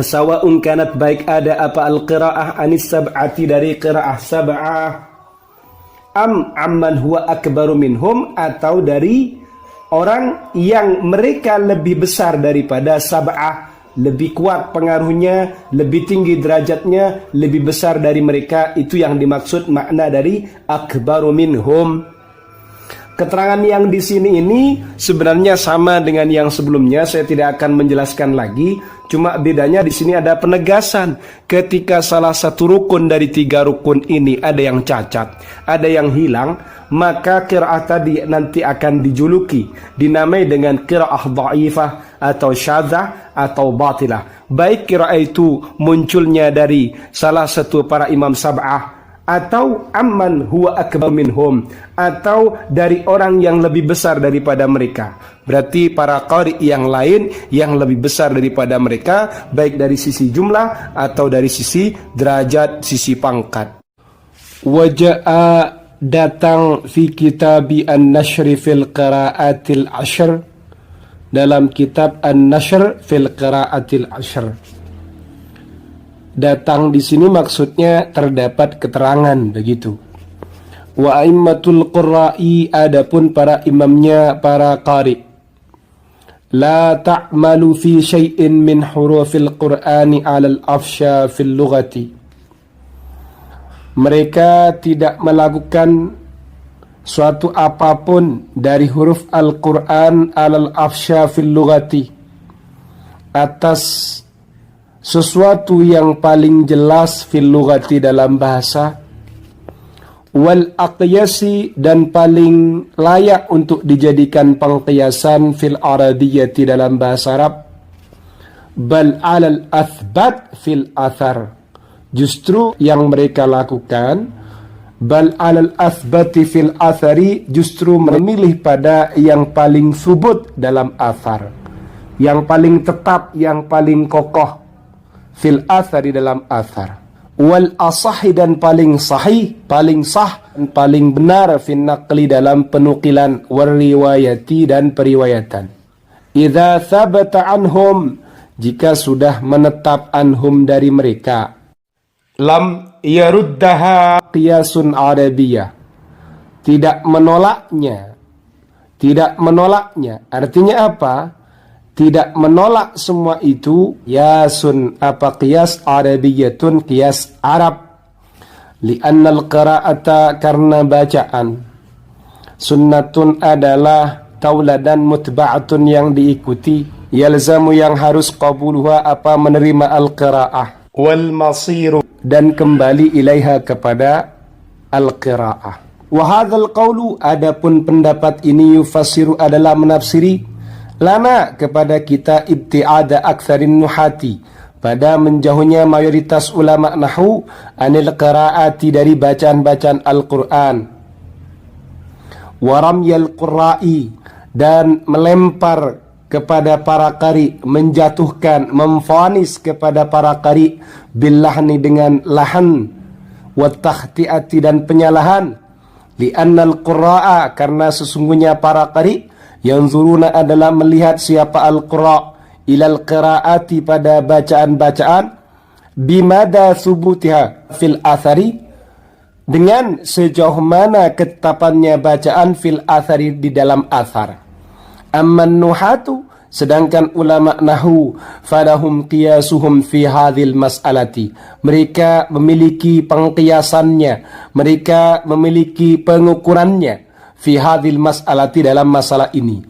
sawa'un kanat baik ada apa al-qiraah anis sab'ati dari qiraah sab'ah, am amman huwa akbaru minhum atau dari orang yang mereka lebih besar daripada sab'ah, lebih kuat pengaruhnya, lebih tinggi derajatnya, lebih besar dari mereka, itu yang dimaksud makna dari akbaru minhum. Keterangan yang di sini ini sebenarnya sama dengan yang sebelumnya, saya tidak akan menjelaskan lagi. Cuma bedanya di sini ada penegasan. Ketika salah satu rukun dari 3 rukun ini ada yang cacat, ada yang hilang, maka qiraah tadi nanti akan dijuluki, dinamai dengan qiraah dha'ifah atau syadzah atau batilah. Baik qiraah itu munculnya dari salah satu para imam sab'ah, atau amman huwa akbar minhum, atau dari orang yang lebih besar daripada mereka. Berarti para qari yang lain yang lebih besar daripada mereka, baik dari sisi jumlah atau dari sisi derajat, sisi pangkat. Waja'a datang fi kitabi an-nashr fil qiraatil ashr, dalam kitab an-nashr fil qiraatil ashr. Datang di sini maksudnya terdapat keterangan begitu. Wa aimmatul qurra'i adapun para imamnya para qari, la ta'malu fi syai'in min hurufil qur'ani 'alal afsha fil lughati. Mereka tidak melakukan suatu apapun dari huruf Al-Qur'an 'alal afsha fil lughati, atas sesuatu yang paling jelas fil lughati dalam bahasa, wal aqyasi dan paling layak untuk dijadikan pengqiyasan fil arabiyyati dalam bahasa Arab, bal alal athbat fil athar, justru yang mereka lakukan bal alal athbati fil athari, justru memilih pada yang paling subut dalam athar, yang paling tetap, yang paling kokoh fil athari dalam athar, wal asahi dan paling sahih, paling sah dan paling benar fin naqli dalam penukilan, wal riwayati dan periwayatan. Idza thabata anhum, jika sudah menetap anhum dari mereka, lam yaruddaha qiyasun arabiyyah, tidak menolaknya. Artinya apa? Tidak menolak semua itu, yasun apa qiyas arabiyyatun, qiyas Arab, li'anna al-qira'ata, karena bacaan, sunnatun adalah tauladan mutba'atun yang diikuti, yalzamu yang harus qabuluha apa menerima al-qira'ah, wal masiru dan kembali ilaiha kepada al-qira'ah. Wa hadzal qawlu, adapun pendapat ini, yufassiru adalah menafsiri, lana kepada kita, ibti'ada aktsarin nuhati, pada menjauhnya mayoritas ulama nahwu, anil qiraati dari bacaan-bacaan Al-Qur'an, wa ramyal qurra'i dan melempar kepada para qari, menjatuhkan, memvonis kepada para qari, billahni dengan lahan, wa takhti'ati dan penyalahan, li'annal qurra'a karena sesungguhnya para qari, yanzuruna adalah melihat siapa al-qurra, ilal qiraati pada bacaan-bacaan, bimada subutiha fil athari, dengan sejauh mana ketetapannya bacaan fil athari di dalam athar. Amman nuhatu, sedangkan ulama nahu, falahum qiyasuhum fi hadhil mas'alati, mereka memiliki pengqiyasannya, mereka memiliki pengukurannya, fi hadhil mas'alati dalam masalah ini,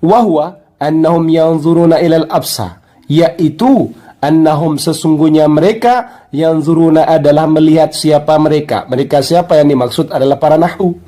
wahwa annahum yanzuruna ilal absa, yaitu annahum sesungguhnya mereka, yanzuruna adalah melihat siapa mereka. Mereka siapa yang dimaksud adalah para nahwu.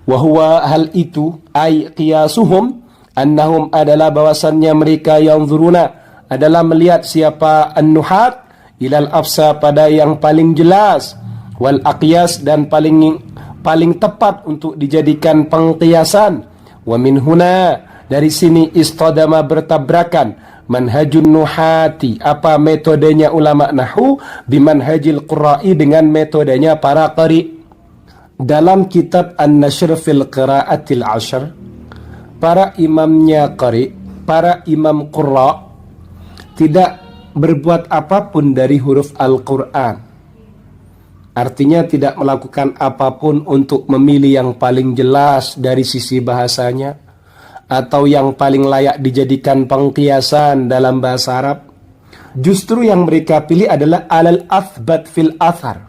Wahwa hal itu, ay qiyasuhum, annahum adalah bahwasannya mereka yanzuruna adalah melihat siapa an-nuhat, ilal absa pada yang paling jelas, wal aqyas dan paling tepat untuk dijadikan pengqiyasan. Wa min huna, dari sini, istadama bertabrakan, manhajun nuhati apa metodenya ulama nahwu, bimanhajil qurra'i dengan metodenya para qari. Dalam kitab An-Nashr fil Qira'atil Ashr, para imamnya qari, para imam qurra tidak berbuat apapun dari huruf Al-Qur'an. Artinya tidak melakukan apapun untuk memilih yang paling jelas dari sisi bahasanya, atau yang paling layak dijadikan pengqiyasan dalam bahasa Arab. Justru yang mereka pilih adalah alal athbat fil athar,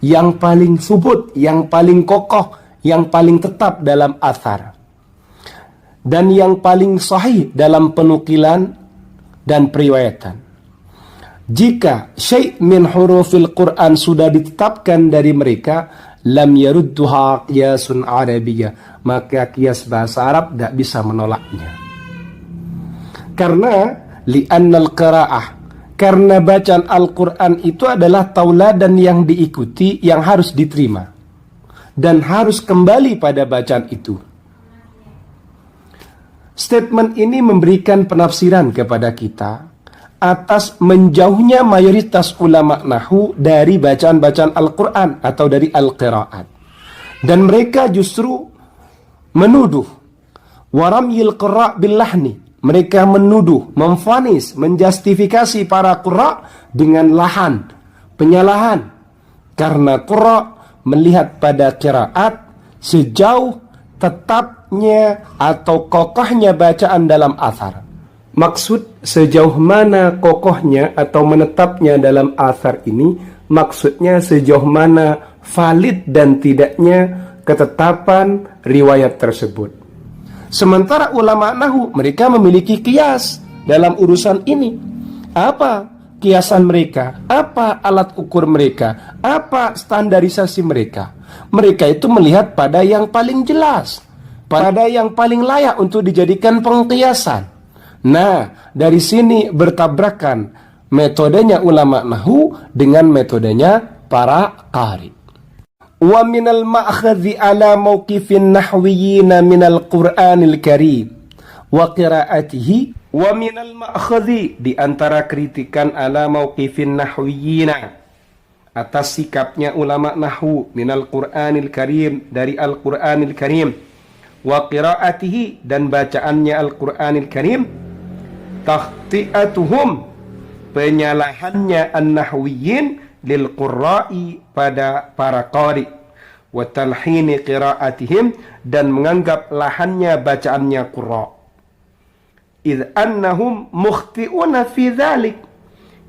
yang paling subut, yang paling kokoh, yang paling tetap dalam athar, dan yang paling sahih dalam penukilan dan periwayatan. Jika syai' min hurufil Quran sudah ditetapkan dari mereka, lam yarudduha qiyasun arabiyyah, maka qiyas bahasa Arab tidak bisa menolaknya. Karena li'annal qira'ah, karena bacaan Al-Quran itu adalah tauladan yang diikuti, yang harus diterima, dan harus kembali pada bacaan itu. Statement ini memberikan penafsiran kepada kita atas menjauhnya mayoritas ulama nahwu dari bacaan-bacaan Al-Quran atau dari Al-Qira'at. Dan mereka justru menuduh waramyil qurra' billahni, mereka menuduh, memvonis, menjustifikasi para qurra' dengan lahan, penyalahan, karena qurra' melihat pada qira'at sejauh tetapnya atau kokohnya bacaan dalam athar. Maksud sejauh mana kokohnya atau menetapnya dalam athar ini, maksudnya sejauh mana valid dan tidaknya ketetapan riwayat tersebut. Sementara ulama nahwu mereka memiliki qiyas, dalam urusan ini. Apa kiasan mereka? Apa alat ukur mereka? Apa standarisasi mereka? Mereka itu melihat pada yang paling jelas, pada yang paling layak untuk dijadikan pengkiasan. Nah, dari sini bertabrakan metodenya ulama nahwu dengan metodenya para qari. Wa minal ma'khadhi ala mawqifin nahwiyyin minal Qur'anil Karim wa qira'atihi. Wa minal ma'khadhi, di antara kritikan ala mawqifin nahwiyyin, atas sikapnya ulama nahwu, minal Qur'anil Karim, dari Al-Qur'anil Karim, wa qira'atihi, dan bacaannya Al-Qur'anil Karim, takhti'atuhum, penyalahannya an-nahwiyyin lil qurra'i, pada para qari, wa talhini qira'atihim, dan menganggap lahannya bacaannya qurra'. Idh annahum mukhti'una fi dhalik,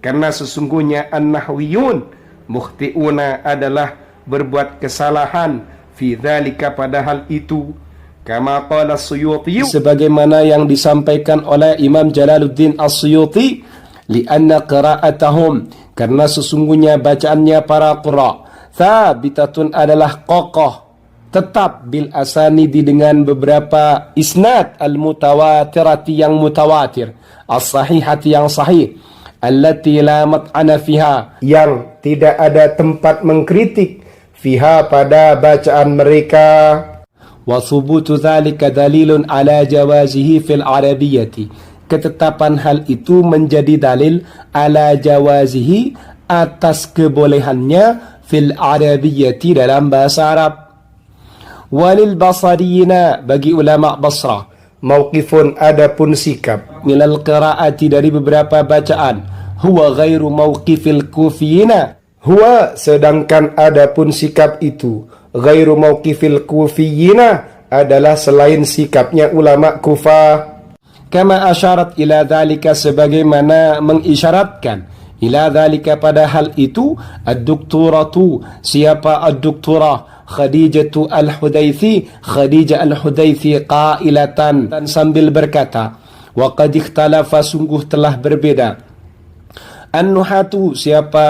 karena sesungguhnya an-nahwiyun mukhti'una adalah berbuat kesalahan, fi dhalika, pada hal itu, kama qala As-Suyuti, sebagaimana yang disampaikan oleh Imam Jalaluddin As-Suyuti, lianna qira'atahum, karena sesungguhnya bacaannya para qurra, thabitatun, adalah kokoh, tetap, bil asanidi, dengan beberapa isnad, al-mutawatirati, yang mutawatir, as-sahihati, yang sahih, allati la mat'ana fiha, yang tidak ada tempat mengkritik, fiha, pada bacaan mereka. Wa thubutu dzalika dalilun ala jawazihi fil arabiyyati, ketetapan hal itu menjadi dalil ala jawazihi, atas kebolehannya, fil arabiyyati, dalam bahasa Arab. Walil basariyina, bagi ulama Basrah, mauqifun, adapun sikap, minal qiraati, dari beberapa bacaan, huwa ghairu mauqifil kufiyina, huwa, sedangkan adapun sikap itu, ghairu mauqifil kufiyina, adalah selain sikapnya ulama Kufah. Kama asyarat ila dhalika, sebagaimana mengisyaratkan, ila dhalika, pada hal itu, ad-doktoratu, siapa ad-doktorah, Khadijatu al-Hudaythi, Khadijah al-Hudaythi, qailatan, dan sambil berkata, wa qad ikhtalafa, sungguh telah berbeda, an-nuhatu, siapa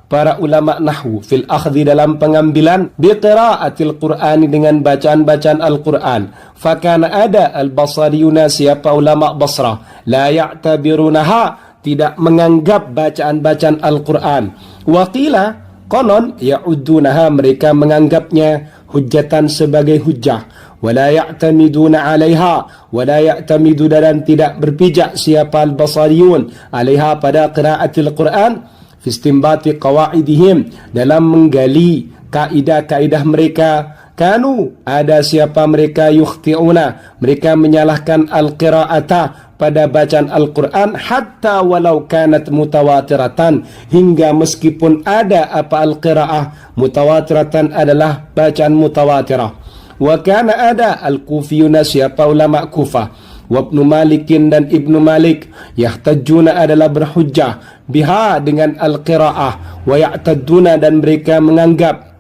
para ulama nahwu, fil akhdhi, dalam pengambilan, bi qiraatil Qur'ani, dengan bacaan-bacaan Al-Quran. Fakana, ada al-basariyuna, siapa ulama Basrah, la ya'tabirunaha, tidak menganggap bacaan-bacaan Al-Quran. Waqila, konon, ya'uddunaha, mereka menganggapnya hujjatan, sebagai hujjah, wala ya'tamiduna 'alaiha, wala ya'tamidu, dan tidak berpijak siapa al-basariyun 'alaiha, pada qiraatil Quran, fi istimbati qawaidihim, dalam menggali kaidah-kaidah mereka. Kanu, ada siapa mereka, yukhti'una, mereka menyalahkan al-qira'ata, pada bacaan Al-Quran, hatta walau kanat mutawatiratan, hingga meskipun ada apa al-qira'ah, mutawatiratan adalah bacaan mutawatirah. Wa kana, ada al-kufiyuna, siapa ulama Kufah, wa Ibnu Malikin, dan Ibnu Malik, yahtajuna, adalah berhujjah, biha, dengan al-qira'ah, wa ya'tadduna, dan mereka menganggap,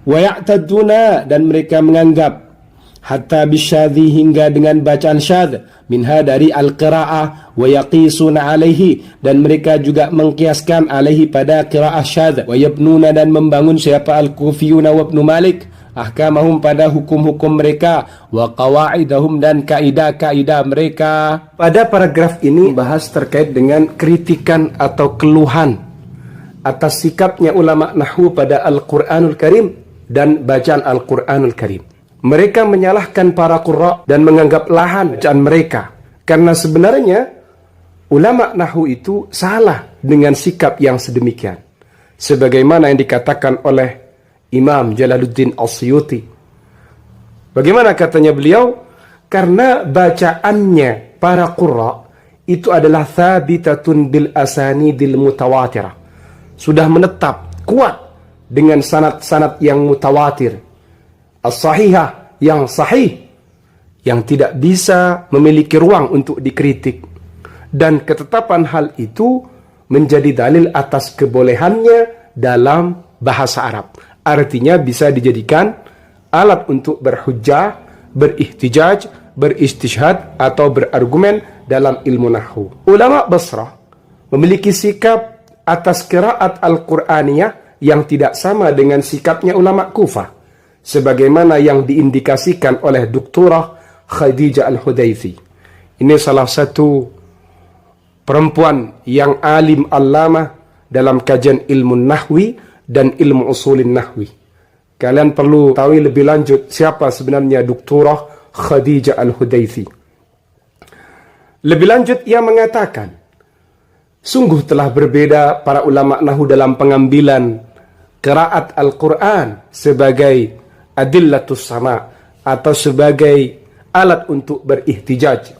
wa ya'tadduna, dan mereka menganggap, hatta bisyadhi, hingga dengan bacaan syadz, minha, dari al-qira'ah, wa yaqisuna alaihi, dan mereka juga mengkiaskan alaihi, pada qira'ah syadz, wa yabnuna, dan membangun siapa al-kufiyuna wa Ibnu Malik, ahkamahum, pada hukum-hukum mereka, wa qawaidahum, dan kaidah-kaidah mereka. Pada paragraf ini bahas terkait dengan kritikan atau keluhan atas sikapnya ulama nahwu pada Al-Qur'anul Karim dan bacaan Al-Qur'anul Karim. Mereka menyalahkan para qurra dan menganggap lahan bacaan mereka, karena sebenarnya ulama nahwu itu salah dengan sikap yang sedemikian, sebagaimana yang dikatakan oleh Imam Jalaluddin As-Suyuti. Bagaimana katanya beliau? Karena bacaannya para qurra itu adalah thabitatun bil asanidil mutawatirah, sudah menetap kuat dengan sanad-sanad yang mutawatir, as-sahihah, yang sahih, yang tidak bisa memiliki ruang untuk dikritik. Dan ketetapan hal itu menjadi dalil atas kebolehannya dalam bahasa Arab. Artinya bisa dijadikan alat untuk berhujjah, berihtijaj, beristishhad, atau berargumen dalam ilmu nahwu. Ulama Basrah memiliki sikap atas qiraat Al-Qur'aniyah yang tidak sama dengan sikapnya ulama Kufah, sebagaimana yang diindikasikan oleh Doktorah Khadijah Al-Hudayfi. Ini salah satu perempuan yang alim allamah dalam kajian ilmu nahwi dan ilmu usulin nahwi. Kalian perlu tahu lebih lanjut siapa sebenarnya Doktorah Khadijah Al-Hudayfi. Lebih lanjut ia mengatakan, sungguh telah berbeda para ulama nahwu dalam pengambilan qiraat Al-Quran sebagai adillatus sama atau sebagai alat untuk berihtijaj.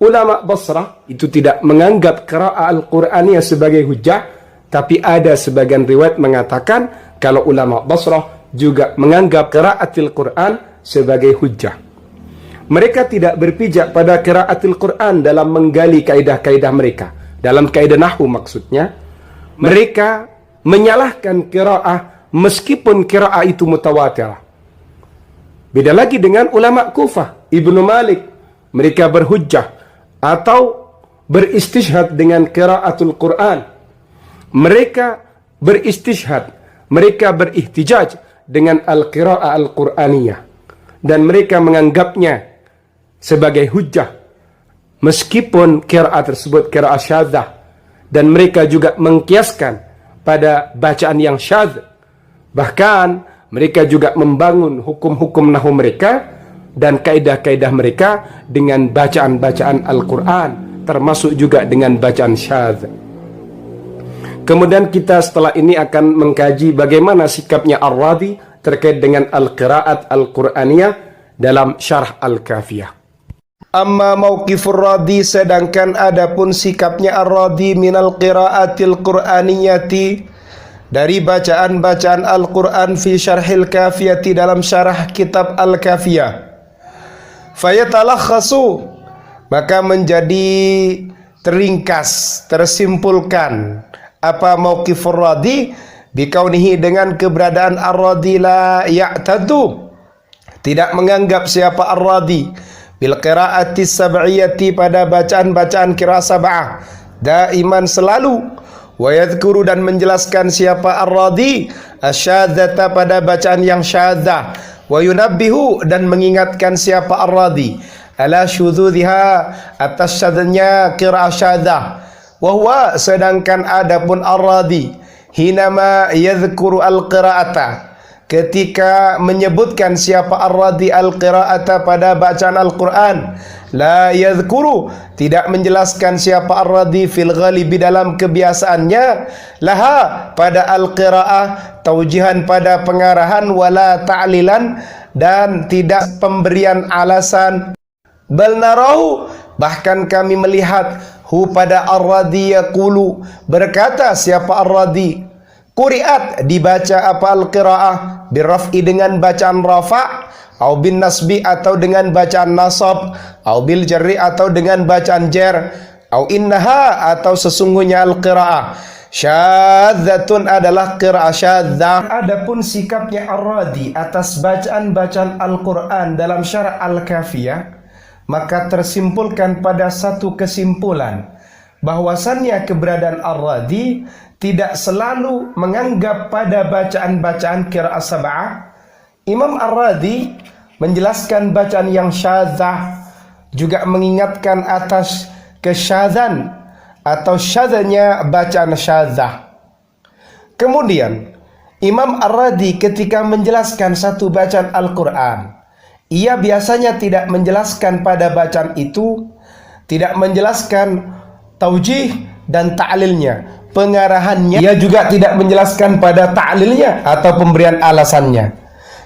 Ulama Basrah itu tidak menganggap qiraat Al-Qur'aniyah sebagai hujjah, tapi ada sebagian riwayat mengatakan kalau ulama Basrah juga menganggap qiraatil Quran sebagai hujjah. Mereka tidak berpijak pada qiraatil Quran dalam menggali kaidah-kaidah mereka. Dalam kaidah nahwu maksudnya, mereka menyalahkan qiraah meskipun qiraah itu mutawatirah. Beda lagi dengan ulama Kufah, Ibnu Malik, mereka berhujjah atau beristishhad dengan qiraatul Quran. Mereka beristishhad, mereka berihtijaj dengan al-qiraah al-Qur'aniyah, dan mereka menganggapnya sebagai hujjah meskipun qiraat tersebut qiraat syadzah, dan mereka juga mengkiaskan pada bacaan yang syadz. Bahkan mereka juga membangun hukum-hukum nahwu mereka dan kaidah-kaidah mereka dengan bacaan-bacaan Al-Quran, termasuk juga dengan bacaan syadz. Kemudian kita setelah ini akan mengkaji bagaimana sikapnya Ar-Radhi terkait dengan al-qiraat Al-Qur'aniyah dalam syarah Al-Kafiyah. Amma mauqifur Radhi, sedangkan adapun sikapnya Ar-Radhi minal qiraatil Qur'aniyati, dari bacaan-bacaan Al-Quran fi syarhil Kafiyati, dalam syarah kitab Al-Kafiyah. Fayatalakhasu, maka menjadi teringkas, tersimpulkan apa mauqifur Radhi bikaunihi, dengan keberadaan Ar-Radhi la ya'tadu, tidak menganggap siapa Ar-Radhi bil qiraati sab'iyati, pada bacaan-bacaan qiraat sab'ah, daiman selalu, wa yadhkuru, dan menjelaskan siapa Ar-Radhi asyadzata, pada bacaan yang syadzah, wa yunabbihu, dan mengingatkan siapa Ar-Radhi ala syudzudhiha, atas syadznya qiraat syadzah. Wa huwa, sedangkan adapun Ar-Radhi hinama yadhkuru al-qiraata, ketika menyebutkan siapa Ar-Radhi al-qiraata pada bacaan Al-Quran, la yadhkuru, tidak menjelaskan siapa Ar-Radhi fil ghalibi, dalam kebiasaannya, laha, pada al-qiraah, taujihan, pada pengarahan, wala ta'lilan, dan tidak pemberian alasan. Bal narahu, bahkan kami melihat, hu, pada Ar-Radhi yaqulu, berkata siapa Ar-Radhi, quri'at, dibaca apa al-qiraah, birraf'i, dengan bacaan rafa', au bin nasbi, atau dengan bacaan nasab, au bil jarri, atau dengan bacaan jar, au innaha, atau sesungguhnya al-qiraah syadzatun, adalah qiraah syadzah. Adapun sikapnya Ar-Radhi atas bacaan-bacaan Al-Quran dalam syarah Al-Kafiyah, maka tersimpulkan pada satu kesimpulan, bahwasannya keberadaan Ar-Radhi tidak selalu menganggap pada bacaan-bacaan qiraat sab'ah. Imam Ar-Radhi menjelaskan bacaan yang syadzah, juga mengingatkan atas kesyadzan atau syadzanya bacaan syadzah. Kemudian Imam Ar-Radhi ketika menjelaskan satu bacaan Al-Quran, ia biasanya tidak menjelaskan pada bacaan itu, tidak menjelaskan taujih dan ta'lilnya, pengarahannya. Ia juga tidak menjelaskan pada ta'lilnya atau pemberian alasannya.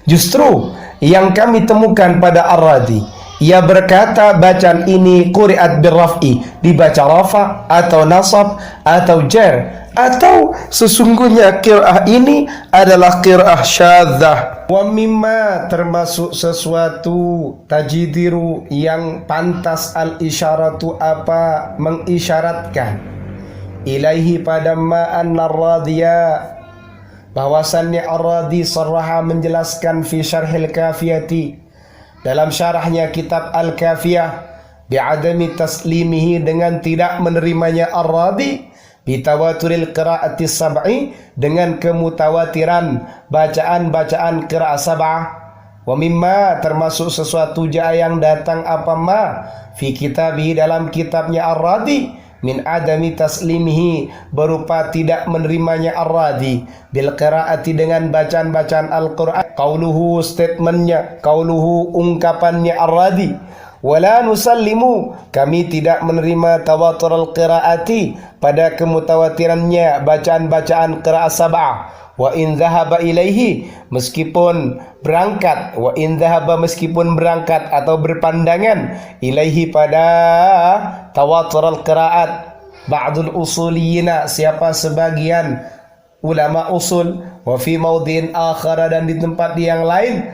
Justru yang kami temukan pada Ar-Radhi, ia berkata bacaan ini quri'at birraf'i, dibaca rafa atau nasab atau jar, atau sesungguhnya qiraah ini adalah qiraah syadzah. Wa mimma, termasuk sesuatu, tajidiru, yang pantas al-isyaratu, apa mengisyaratkan, ilaihi, pada ma'an Ar-Radhiya, bahwasannya Ar-Radhi sarraha, menjelaskan fi syarhil Kafiyati, dalam syarahnya kitab Al-Kafiyah, bi'adami taslimihi dengan tidak menerimanya ar-radi, bitawaturil qiraati sab'i dengan kemutawatiran bacaan-bacaan qiraat sab'ah, wa mimma termasuk sesuatu jaa yang datang apa ma fi kitabihi dalam kitabnya ar-radi min adami taslimihi berupa tidak menerimanya ar-radi bil qiraati dengan bacaan-bacaan Al-Qur'an, qauluhu statementnya, qauluhu ungkapannya ar-radi, wala nusallimu kami tidak menerima tawatur al-qiraati pada kemutawatirannya bacaan-bacaan qiraat sab'ah, wa in dhahaba ilaihi meskipun berangkat, wa in dhahaba meskipun berangkat atau berpandangan ilaihi pada tawatur al-qiraat ba'dul usuliyina siapa sebagian ulama usul, wa fi maudhin akhara dan di tempat yang lain,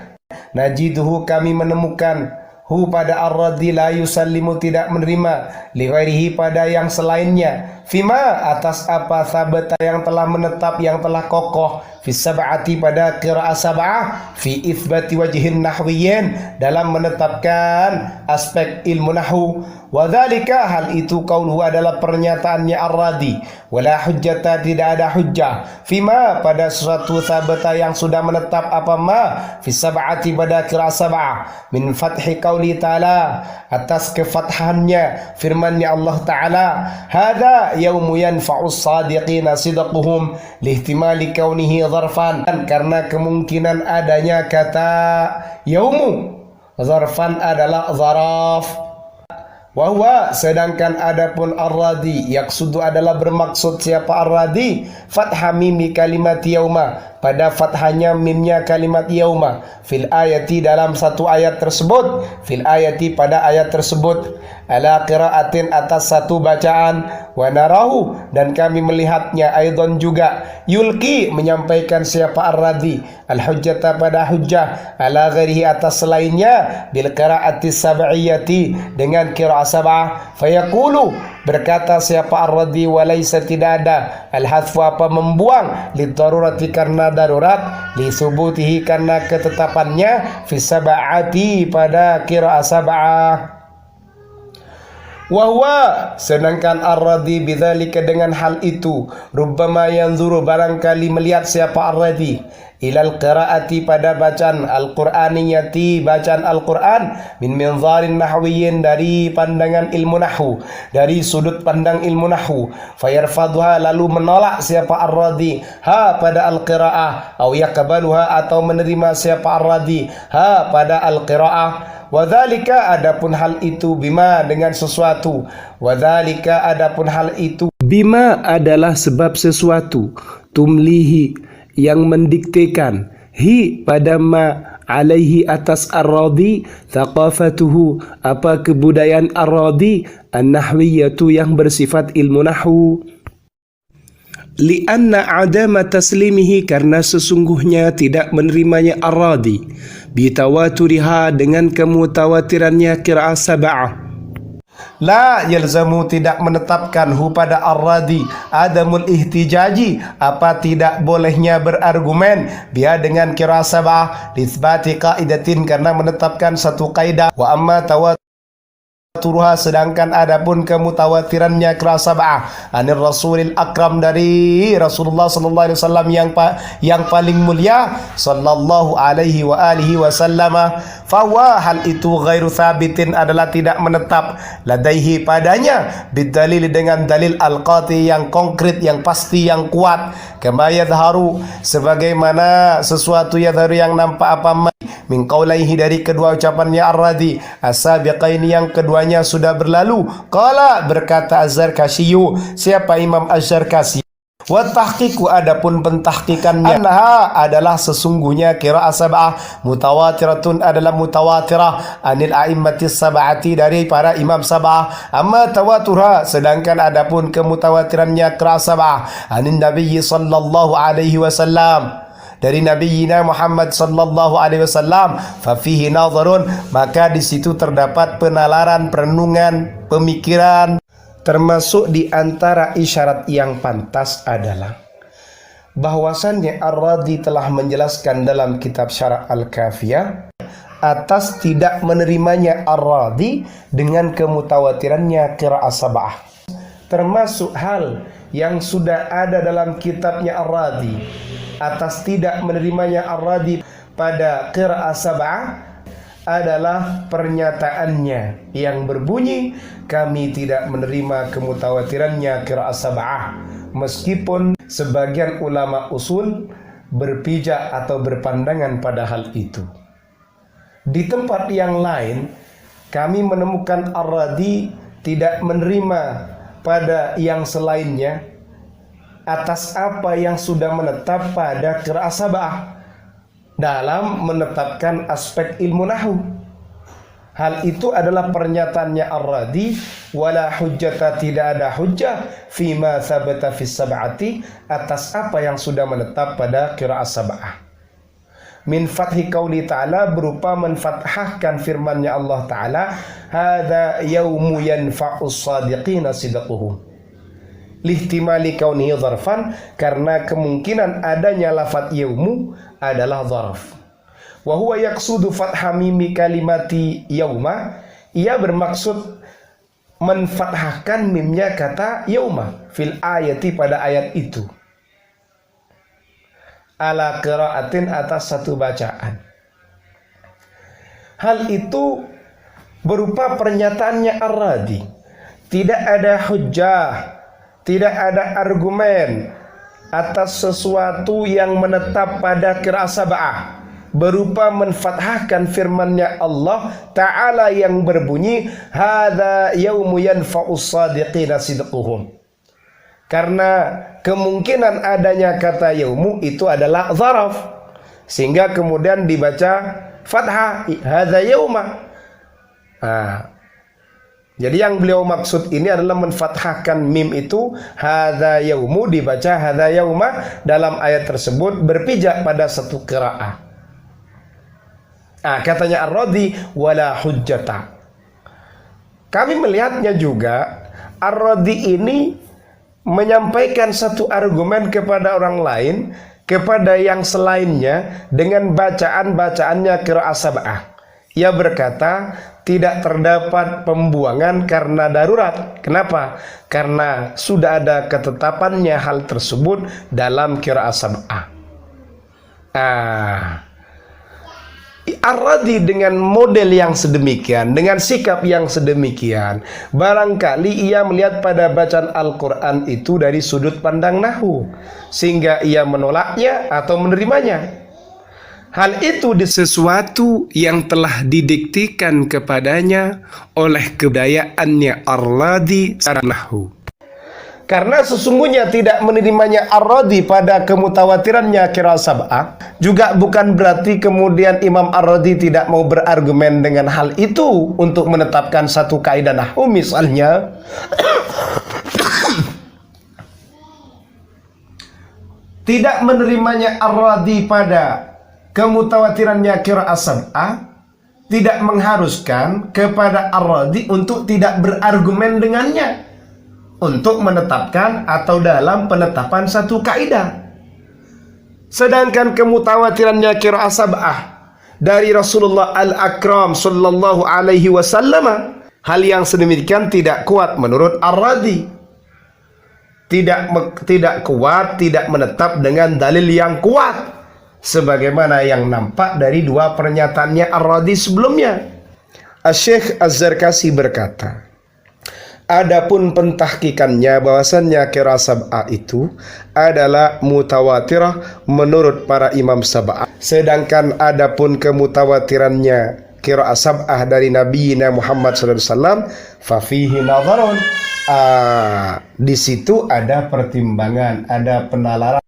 najiduhu kami menemukan hu pada ar-radi la yusallimu tidak menerima li ghairihi pada yang selainnya, fima atas apa sabata yang telah menetap yang telah kokoh fi sab'ati pada qiraat sab'ah fi itsbati wajhin nahwiyyin dalam menetapkan aspek ilmu nahwu, wa dzalika hal itu qauluhu adalah pernyataannya ar-radi, wala hujjata tidak ada hujjah fima pada sesuatu sabata yang sudah menetap apa ma fi sab'ati pada qiraat sab'ah min fathi qauli ta'ala atas kefathannya firmannya Allah Ta'ala, hada yaumu yanfa'us sadiqina sidquhum lihtimali kaunihi zarfan, karena kemungkinan adanya kata yaumu zarfan adalah zaraf, wahwa sedangkan adapun ar-radi yaksudu adalah bermaksud siapa ar-radi fathha mimi kalimat yauma pada fathanya mimnya kalimat yauma fil ayati dalam satu ayat tersebut, fil ayati pada ayat tersebut, ala qiraatin atas satu bacaan, wa narahu dan kami melihatnya aidon juga yulki menyampaikan siapa ar-radi al-hujjata pada hujjah ala ghairihi atas selainnya bil qiraati sab'iyati dengan qiraat sab'ah, fayaqulu berkata siapa ar-radi walaysa tidak ada al-hadfu apa membuang li darurati karena darurat, li subutihi karena ketetapannya fi sab'ati pada qiraat sab'ah, wahwa sedangkan ar-radi bidzalika dengan hal itu rubbama yanzuru barangkali melihat siapa ar-radi ilal qiraati pada bacaan al-Qur'aniyati bacaan Al-Qur'an min minzarin nahwiyyin dari pandangan ilmu nahwu dari sudut pandang ilmu nahwu, fayarfadha lalu menolak siapa ar-radi ha pada al-qira'ah, au yaqbaluha atau menerima siapa ar-radi ha pada al-qira'ah, wadzalika adapun hal itu bima dengan sesuatu, wadzalika adapun hal itu bima adalah sebab sesuatu, tumlihi yang mendiktekan hi pada ma alaihi atas ar-radi thaqafatuhu apa kebudayaan ar-radi an-nahwiyatu yang bersifat ilmu nahwu, lianna adama taslimihi karena sesungguhnya tidak menerimanya ar-radi bitawaturiha dengan kemutawatirannya qiraat sab'ah, la yalzamu tidak menetapkan hu pada ar-radi adamul ihtijaji apa tidak bolehnya berargumen biha dengan qiraat sab'ah lisbati qaidatin karena menetapkan satu kaidah, wa amma tawaturuha sedangkan adapun kemutawatirannya qiraat sab'ah anir rasulil akram dari Rasulullah sallallahu alaihi wasallam yang paling mulia sallallahu alaihi wa alihi wasallama, fahuwa hal itu ghairu thabitin adalah tidak menetap ladaihi padanya bidalil dengan dalil al-qati yang konkret yang pasti yang kuat, kama yadharu sebagaimana sesuatu yadharu yang nampak apa min qaulaihi dari kedua ucapannya ar-radi as-sabiqaini yang keduanya sudah berlalu, qala berkata Az-Zarkasyi siapa Imam Az-Zarkasyi, wa tahqiqu adapun pentahqiqannya annaha adalah sesungguhnya qiraat sab'ah mutawatiratun adalah mutawatirah anil a'immatis sab'ati dari para imam sab'ah, amma tawaturha sedangkan adapun kemutawatirannya qiraat sab'ah anin nabiyyi sallallahu alaihi wasallam dari Nabiina Muhammad sallallahu alaihi wasallam, fa fihi nadharun maka di situ terdapat penalaran, perenungan, pemikiran. Termasuk di antara isyarat yang pantas adalah bahwasannya ar-radi telah menjelaskan dalam kitab Syarah Al-Kafiyah atas tidak menerimanya ar-radhi dengan kemutawatirannya qiraah sab'ah. Termasuk hal yang sudah ada dalam kitabnya ar-radhi atas tidak menerimanya ar-radhi pada qiraah sab'ah adalah pernyataannya yang berbunyi, kami tidak menerima kemutawatirannya qiraah sab'ah, meskipun sebagian ulama usul berpijak atau berpandangan pada hal itu. Di tempat yang lain kami menemukan ar-radhi tidak menerima pada yang selainnya atas apa yang sudah menetap pada qiraah sab'ah dalam menetapkan aspek ilmu nahwu. Hal itu adalah pernyataannya ar-radhi, wala hujjata, tidak ada hujjah fima sabata fis sab'ati, atas apa yang sudah menetap pada qiraah sab'ah. Min fathi qauli ta'ala, berupa menfathahkan firman-Nya Allah Ta'ala, hadza yaumu yanfa'us shadiqina sidquhum, lihtimali kaunihi dzarfan, karena kemungkinan adanya lafaz yaumu adalah dzarf. Wa huwa yaqsudu fatha mimi kalimati yauma, ia bermaksud menfathahkan mimnya kata yauma fil ayati, pada ayat itu, ala qiraatin, atas satu bacaan. Hal itu berupa pernyataannya ar-radhi, tidak ada hujjah, tidak ada argumen atas sesuatu yang menetap pada qiraah sab'ah, berupa menfathahkan firman-Nya Allah Ta'ala yang berbunyi, hadza yaumu yanfa'us shadiqina sidquhum, karena kemungkinan adanya kata yaumu itu adalah dzaraf, sehingga kemudian dibaca fathah, hadza yauma. Jadi yang beliau maksud ini adalah menfathahkan mim itu, hadza yaumu, dibaca hadza yauma dalam ayat tersebut, berpijak pada satu qiraah. Katanya ar-radhi, wala hujjata. Kami melihatnya juga ar-radhi ini menyampaikan satu argumen kepada orang lain, kepada yang selainnya, dengan bacaan-bacaannya qiraah sab'ah. Ia berkata, tidak terdapat pembuangan karena darurat. Kenapa? Karena sudah ada ketetapannya hal tersebut dalam qiraah sab'ah. Ar-radhi dengan model yang sedemikian, dengan sikap yang sedemikian, barangkali ia melihat pada bacaan Al-Quran itu dari sudut pandang nahwu, sehingga ia menolaknya atau menerimanya. Hal itu sesuatu yang telah didiktikan kepadanya oleh kebudayaannya ar-radhi secara nahwu. Karena sesungguhnya tidak menerimanya ar-radhi pada kemutawatirannya qiraah sab'ah juga bukan berarti kemudian Imam ar-radhi tidak mau berargumen dengan hal itu untuk menetapkan satu kaidah nahwu. Misalnya tidak menerimanya ar-radhi pada kemutawatirannya qiraah sab'ah tidak mengharuskan kepada ar-radhi untuk tidak berargumen dengannya untuk menetapkan atau dalam penetapan satu kaidah. Sedangkan kemutawatirannya qiraah sab'ah dari Rasulullah Al-Akram sallallahu alaihi wasallam, hal yang sedemikian tidak kuat menurut ar-radhi. Tidak kuat, tidak menetap dengan dalil yang kuat, sebagaimana yang nampak dari dua pernyataannya ar-radhi sebelumnya. Asy-Syaikh Az-Zarkasi berkata, adapun pentahqiqannya bahwasannya qiraah sab'ah itu adalah mutawatirah menurut para imam sab'ah. Sedangkan adapun kemutawatirannya qiraah sab'ah dari Nabi Muhammad SAW, fa fihi nadharun. Di situ ada pertimbangan, ada penalaran.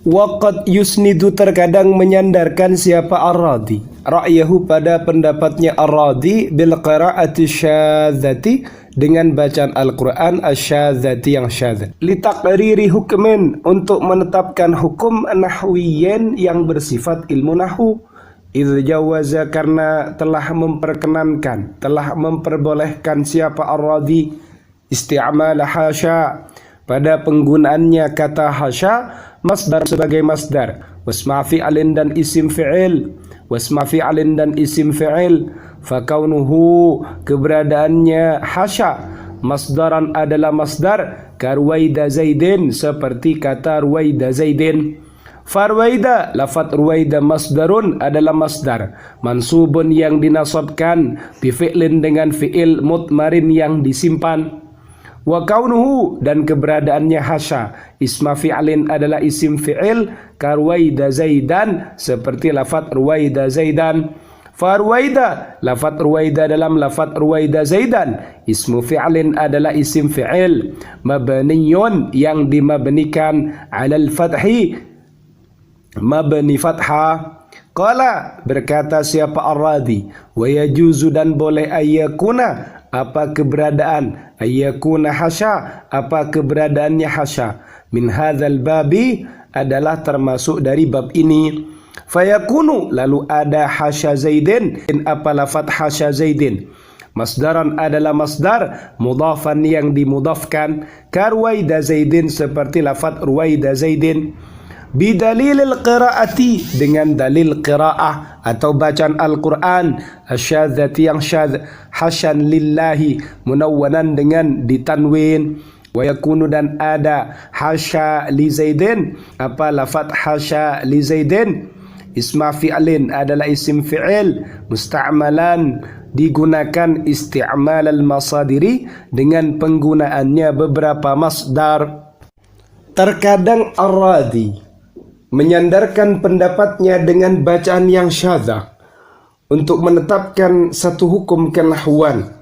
Waqad yusnidu, terkadang menyandarkan siapa ar-radhi ra'yahu pada pendapatnya ar-radhi bil qiraa'ati syadzati, dengan bacaan Al-Quran asyadzati yang syadz, li taqriri hukmin, untuk menetapkan hukum nahwiyen yang bersifat ilmu nahwu, idz jawaza, karena telah memperkenankan, telah memperbolehkan siapa ar-radhi isti'mal hasya, pada penggunaannya kata hasya masdar sebagai masdar, wasma fi'alin dan isim fi'il, wasma fi'lin dan isim fi'il, fakaunuhu keberadaannya hasya masdaran adalah masdar karwaida zaidin seperti kata ruwaida zaidin. Farwaida, lafaz ruwaida masdarun adalah masdar mansubun yang dinasabkan bi fi'lin dengan fi'il mutmarin yang disimpan. Wa kaunuhu dan keberadaannya hasya isma fi'lin adalah isim fi'il karwaida zaidan seperti lafaz ruwaida zaidan. Farwaida, lafaz ruwaida dalam lafaz ruwaida zaidan ismu fi'lin adalah isim fi'il mabniyun yang dimabnikan alal fathi mabni fathah. Qala berkata siapa Ar-Radi, wa yajuzu dan boleh ayyakuna apa keberadaan, ayyakuna hasya apa keberadaannya hasya, min hadzal babi adalah termasuk dari bab ini. Fayakunu lalu ada hasya zaidin, apa lafaz hasya zaidin, masdaran adalah masdar mudhafan yang dimudhafkan karwaida zaidin seperti lafaz ruwaida zaidin. Bidalilil qiraati dengan dalil qiraah atau bacaan Al-Quran asyadzati yang syadz hasyan lillahi munawwanan dengan ditanwin. Wa yakunu dan ada hasya li zaidin apa lafaz hasya li zaidin isma fi'lin adalah isim fi'il musta'malan digunakan isti'mal al-masadiri dengan penggunaannya beberapa masdar. Terkadang Ar-Radi menyandarkan pendapatnya dengan bacaan yang syadzah untuk menetapkan satu hukum kenahwan,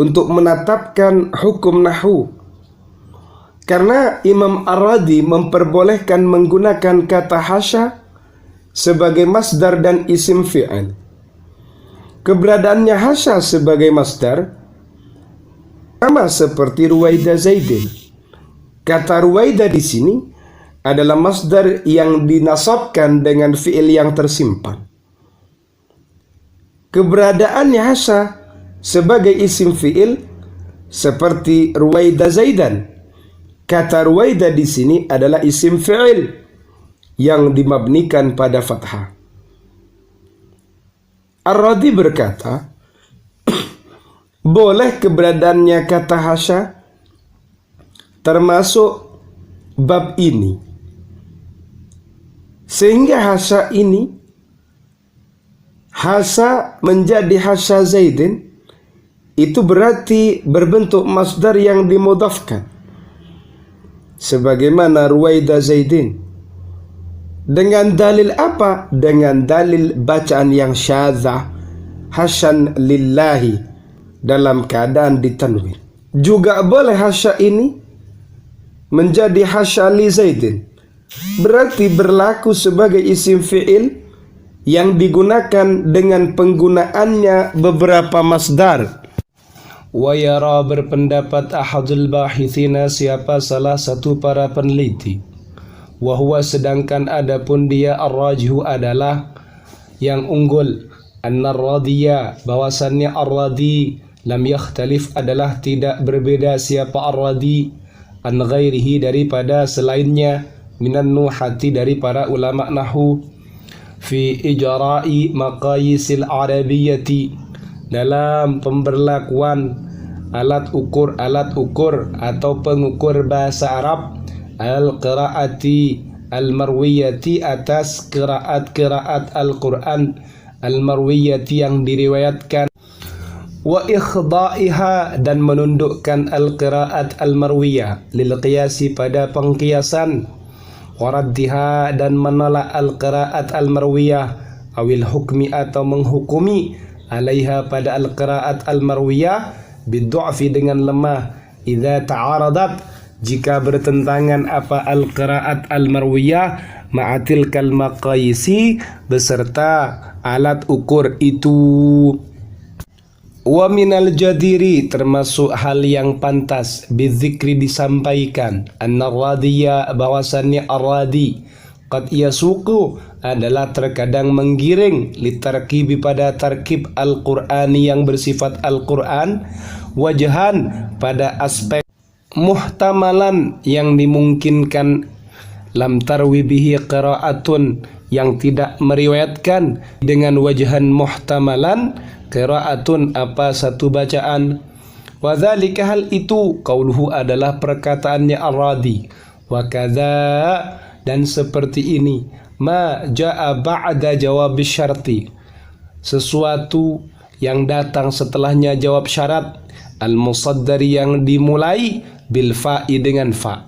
untuk menetapkan hukum nahwu. Karena Imam Ar-Radi memperbolehkan menggunakan kata hasya sebagai masdar dan isim fi'il. Keberadaannya hasya sebagai masdar sama seperti ruwaida zaidin. Kata ruwaida di sini adalah masdar yang dinasabkan dengan fi'il yang tersimpan. Keberadaannya hasya sebagai isim fi'il seperti ruwaida zaidan. Kata ruwaida di sini adalah isim fi'il yang dimabnikan pada fathah. Ar-Radi berkata, boleh keberadaannya kata hasya termasuk bab ini. Sehingga hasya ini hasya menjadi hasya zaidin itu berarti berbentuk masdar yang dimudhafkan sebagaimana ruwaida zaidin. Dengan dalil apa? Dengan dalil bacaan yang syadzah hasyan lillahi dalam keadaan ditanwin. Juga boleh hasya ini menjadi hasya li zaidin, berarti berlaku sebagai isim fi'il yang digunakan dengan penggunaannya beberapa masdar. Wa yara berpendapat ahadul bahithina siapa salah satu para peneliti, wa huwa sedangkan adapun dia ar-rajihu adalah yang unggul, an-Radiya bahwasannya Ar-Radi lam yakhtalif adalah tidak berbeda siapa Ar-Radi an ghairihi daripada selainnya minan nuhati dari para ulama nahwu fi ijra'i maqayisil arabiyyati dalam pemberlakuan alat ukur atau pengukur bahasa Arab al-qiraati al-marwiyati atas qiraat Al-Quran al-marwiyati yang diriwayatkan, wa ikhdaiha dan menundukkan al-qiraat al-marwiyah lil qiyasi pada pengkiasan, waraddiha dan menolak al-qiraat al-marwiyah awil hukmi atau menghukumi alaiha pada al-qiraat al-marwiyah biddu'fi dengan lemah, idza ta'aradat jika bertentangan apa al-qiraat al-marwiyah ma'atil kal maqayisi beserta alat ukur itu. Wa minal jadiri termasuk hal yang pantas bizikri disampaikan an-Radiya bahwasannya Ar-Radi qad yasuqu adalah terkadang menggiring litarkibi pada tarkib Al-Qur'ani yang bersifat Al-Qur'an, wajhan pada aspek muhtamalan yang dimungkinkan, lam tarwi bihi qira'atun yang tidak meriwayatkan dengan wajhan muhtamalan qiraatun apa satu bacaan. Wa dzalika hal itu qauluhu adalah perkataannya Ar-Radi. Wa kadza dan seperti ini ma jaa ba'da jawab syarti sesuatu yang datang setelahnya jawab syarat al-musaddari yang dimulai bil fa'i dengan fa.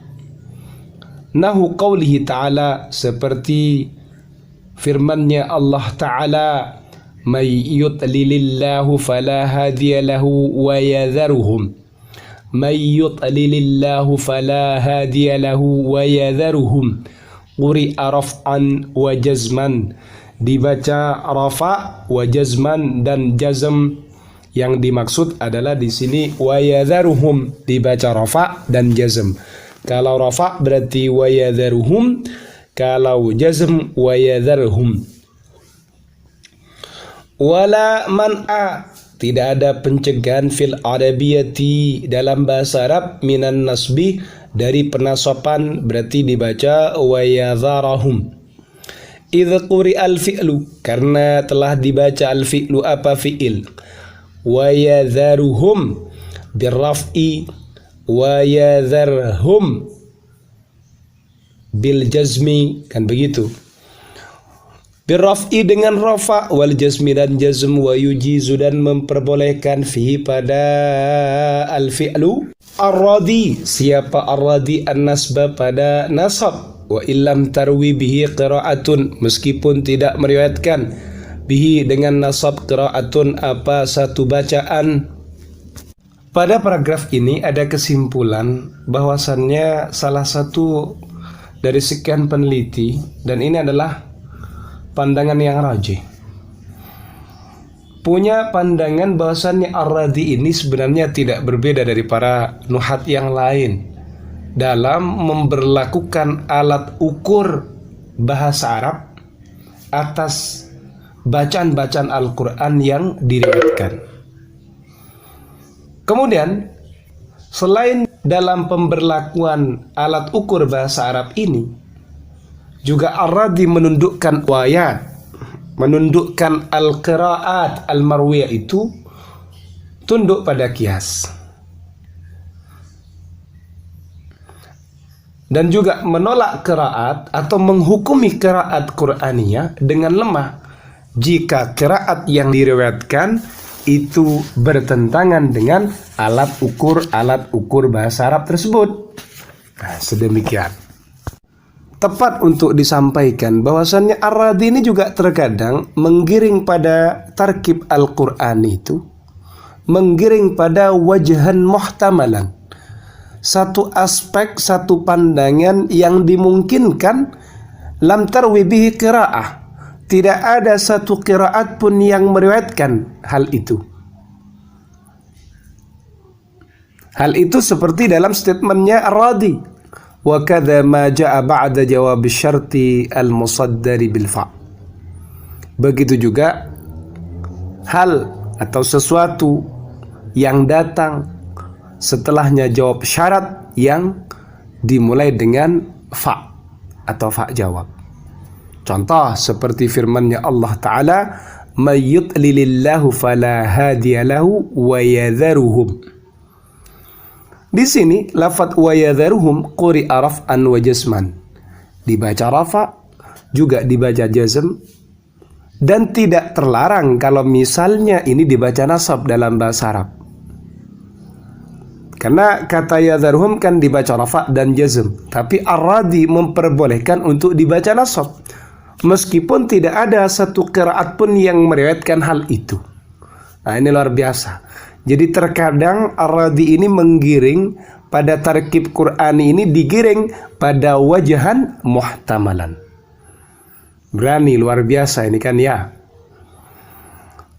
Nahu qaulihi ta'ala seperti firman-Nya Allah Ta'ala may yudlilillahu fala hadiya lahu wa yadharuhum may yudlilillahu fala hadiya lahu wa yadharuhum quri'a raf'an wa jazman dibaca rafa wa jazman dan jazm. Yang dimaksud adalah di sini wa yadharuhum dibaca rafa dan jazm. Kalau rafa berarti wa yadharuhum, kalau jazm wa yadharhum. Wala man'a tidak ada pencegahan fil arabiyati dalam bahasa Arab minan nasbi dari penasaban berarti dibaca wa yadharahum. Idza quri'al fi'lu karena telah dibaca al fi'lu apa fi'il. Wa yadharuhum birraf'i wa yadharhum bil jazmi kan begitu. Birraf'i dengan rafa wal jazmi dan jazm wa yujizu dan memperbolehkan fihi pada al fi'lu ar-radi siapa ar-radi an-nasba pada nasab wa illam tarwi bihi qira'atun meskipun tidak meriwayatkan bihi dengan nasab qira'atun apa satu bacaan. Pada paragraf ini ada kesimpulan bahwasannya salah satu dari sekian peneliti dan ini adalah pandangan yang rajih punya pandangan bahwasannya Ar-Radi ini sebenarnya tidak berbeda dari para nuhat yang lain dalam memberlakukan alat ukur bahasa Arab atas bacaan-bacaan Al-Quran yang diriwayatkan. Kemudian selain dalam pemberlakuan alat ukur bahasa Arab ini juga Ar-Radi menundukkan wayat, menundukkan al-qiraat al-marwiyah itu tunduk pada qiyas. Dan juga menolak qiraat atau menghukumi qiraat Qur'aniyah dengan lemah jika qiraat yang diriwayatkan itu bertentangan dengan alat ukur bahasa Arab tersebut. Nah, sedemikian. Tepat untuk disampaikan bahwasannya Ar-Radi ini juga terkadang menggiring pada tarkib Al-Quran itu, menggiring pada wajhan muhtamalan, satu aspek, satu pandangan yang dimungkinkan lam tarwi bihi qira'ah, tidak ada satu qiraat pun yang meriwayatkan hal itu. Hal itu seperti dalam statementnya Ar-Radi, wa kadza ma jaa ba'da jawab syarti al-musaddari bil fa'. Begitu juga hal atau sesuatu yang datang setelahnya jawab syarat yang dimulai dengan fa' atau fa' jawab. Contoh seperti firman-Nya Allah Ta'ala, may yudlilillahu fala hadiya lahu wa yadharuhum. Di sini lafaz wa yadharuhum quri'a raf'an wa jazman, dibaca rafa juga dibaca jazm, dan tidak terlarang kalau misalnya ini dibaca nasab dalam bahasa Arab. Karena kata yadharuhum kan dibaca rafa dan jazm, tapi Ar-Radi memperbolehkan untuk dibaca nasab meskipun tidak ada satu qiraat pun yang meriwayatkan hal itu. Nah, ini luar biasa. Jadi terkadang Ar-Radi ini menggiring pada tarkib Qur'ani ini, digiring pada wajhan muhtamalan. Berani, luar biasa ini kan ya.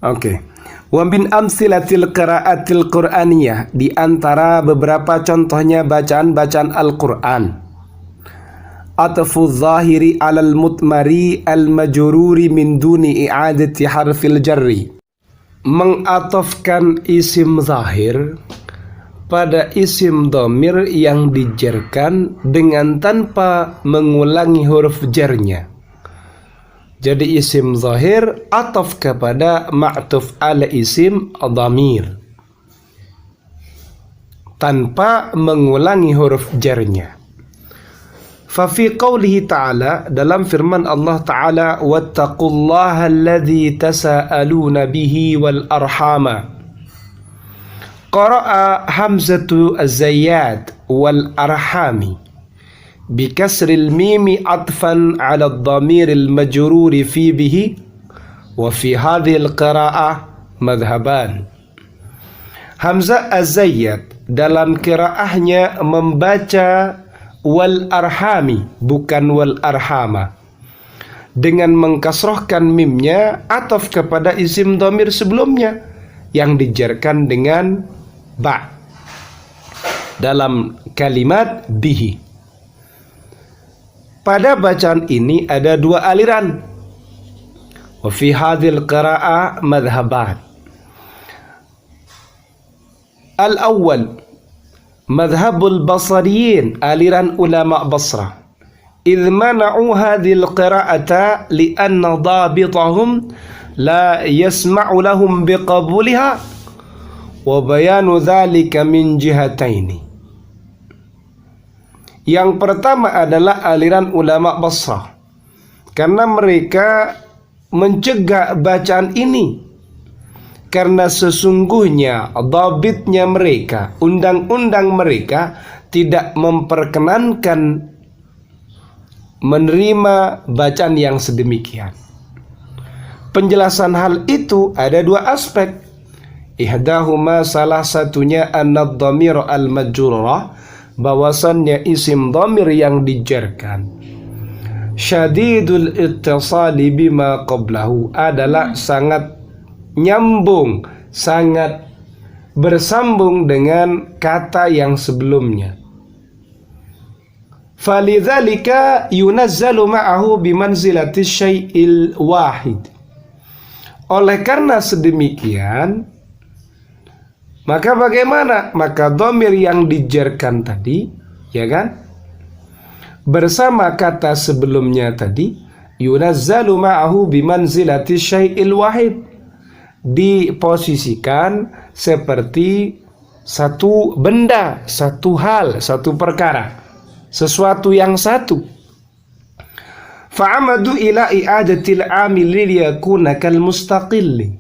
Oke. Wa min amsilatil qiraatil Qur'aniyah, di antara beberapa contohnya bacaan-bacaan Al-Qur'an. Atfu zahiri alal mutmari al-majruri min duni i'adati harfil jarri. Mengatofkan isim zahir pada isim dhamir yang dijerkan dengan tanpa mengulangi huruf jarnya. Jadi isim zahir ataf kepada ma'tuf ala isim dhamir tanpa mengulangi huruf jarnya. Fafi qawlihi ta'ala, dalam firman Allah Ta'ala, wattaqullaha alladhi tasa'aluna bihi wal arhama. Qara'a hamzatu az-zayyad wal arhami bikasril mimi atfan ala ad-dhamiril majruri fi bihi, wa fi hadhil qira'ah madhhaban. Hamzah az-zayyad dalam qiraahnya membaca wal arhami, bukan wal arhama, dengan mengkasrohkan mimnya ataf kepada isim dhamir sebelumnya yang dijarkan dengan ba dalam kalimat bihi. Pada bacaan ini ada dua aliran. Wa fi hadhil qira'ah madhhaban. Al-awwal madhabul basariyin, aliran ulama Basrah. Idh mana'u hadhil qira'ata li'anna dhabitahum la yasma'u lahum biqabuliha wa bayanu dhalika min jihataini. Yang pertama adalah aliran ulama Basrah, karena mereka mencegah bacaan ini karena sesungguhnya dhabitnya mereka, undang-undang mereka tidak memperkenankan menerima bacaan yang sedemikian. Penjelasan hal itu ada dua aspek. Ihdahuma, salah satunya annad dhamir al-majrurah, bahwasannya isim dhamir yang dijarkan syadidul ittisali bima qablahu, adalah sangat nyambung, sangat bersambung dengan kata yang sebelumnya. Falidzalika yunazzalu ma'ahu bimanzilati syai'il wahid. Oleh karena sedemikian, maka bagaimana? Maka dhamir yang dijarkan tadi, ya kan, bersama kata sebelumnya tadi, yunazzalu ma'ahu bimanzilati syai'il wahid, diposisikan seperti satu benda, satu hal, satu perkara, sesuatu yang satu. Fa'amadu ila i'adatil amil liyakuna kal mustaqilli.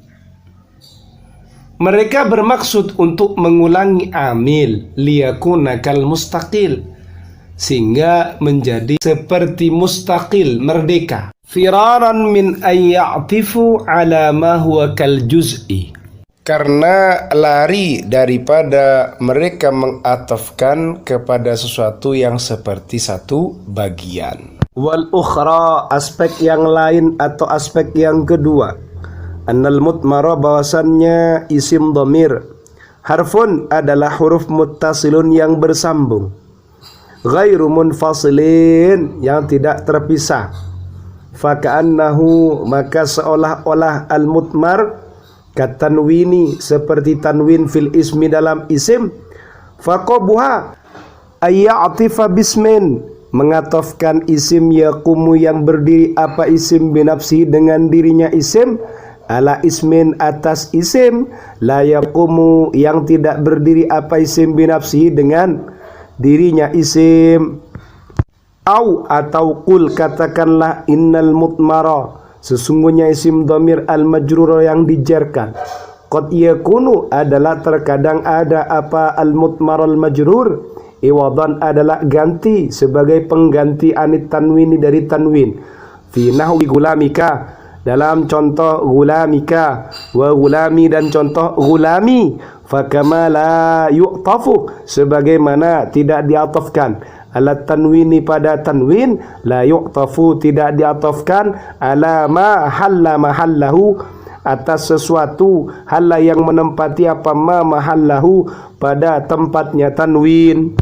Mereka bermaksud untuk mengulangi amil liyakuna kal mustaqil, sehingga menjadi seperti mustaqil, merdeka. Firaran min ayya'tifu ala ma huwa kal juz'i, karena lari daripada mereka mengatafkan kepada sesuatu yang seperti satu bagian. Wal ukhra, aspek yang lain atau aspek yang kedua, annal mutmara, bahwasannya isim dhamir harfun adalah huruf muttasilun yang bersambung, ghairu munfasilin, yang tidak terpisah. Faka'annahu, maka seolah-olah al-mutmar katanwini, seperti tanwin fil ismi dalam isim. Faqabuha ayya'tifa bismin, mengatofkan isim yaqumu yang berdiri apa isim binafsi dengan dirinya isim, ala ismin atas isim la yaqumu yang tidak berdiri apa isim binafsi dengan dirinya isim. Atau qul, katakanlah, innal mutmara, sesungguhnya isim dhamir al-majrur yang dijarkan, qad yakunu, adalah terkadang ada apa al-mutmar al-majrur, iwadan, adalah ganti sebagai pengganti anit tanwini dari tanwin, fi nahwi gulamika, dalam contoh gulamika, wa gulami, dan contoh gulami. Fakama la yu'tafu, sebagaimana tidak diatafkan ala tanwini pada tanwin, la yu'tafu, tidak diatafkan ala ma halla mahallahu, atas sesuatu halla yang menempati apa ma mahallahu, pada tempatnya tanwin.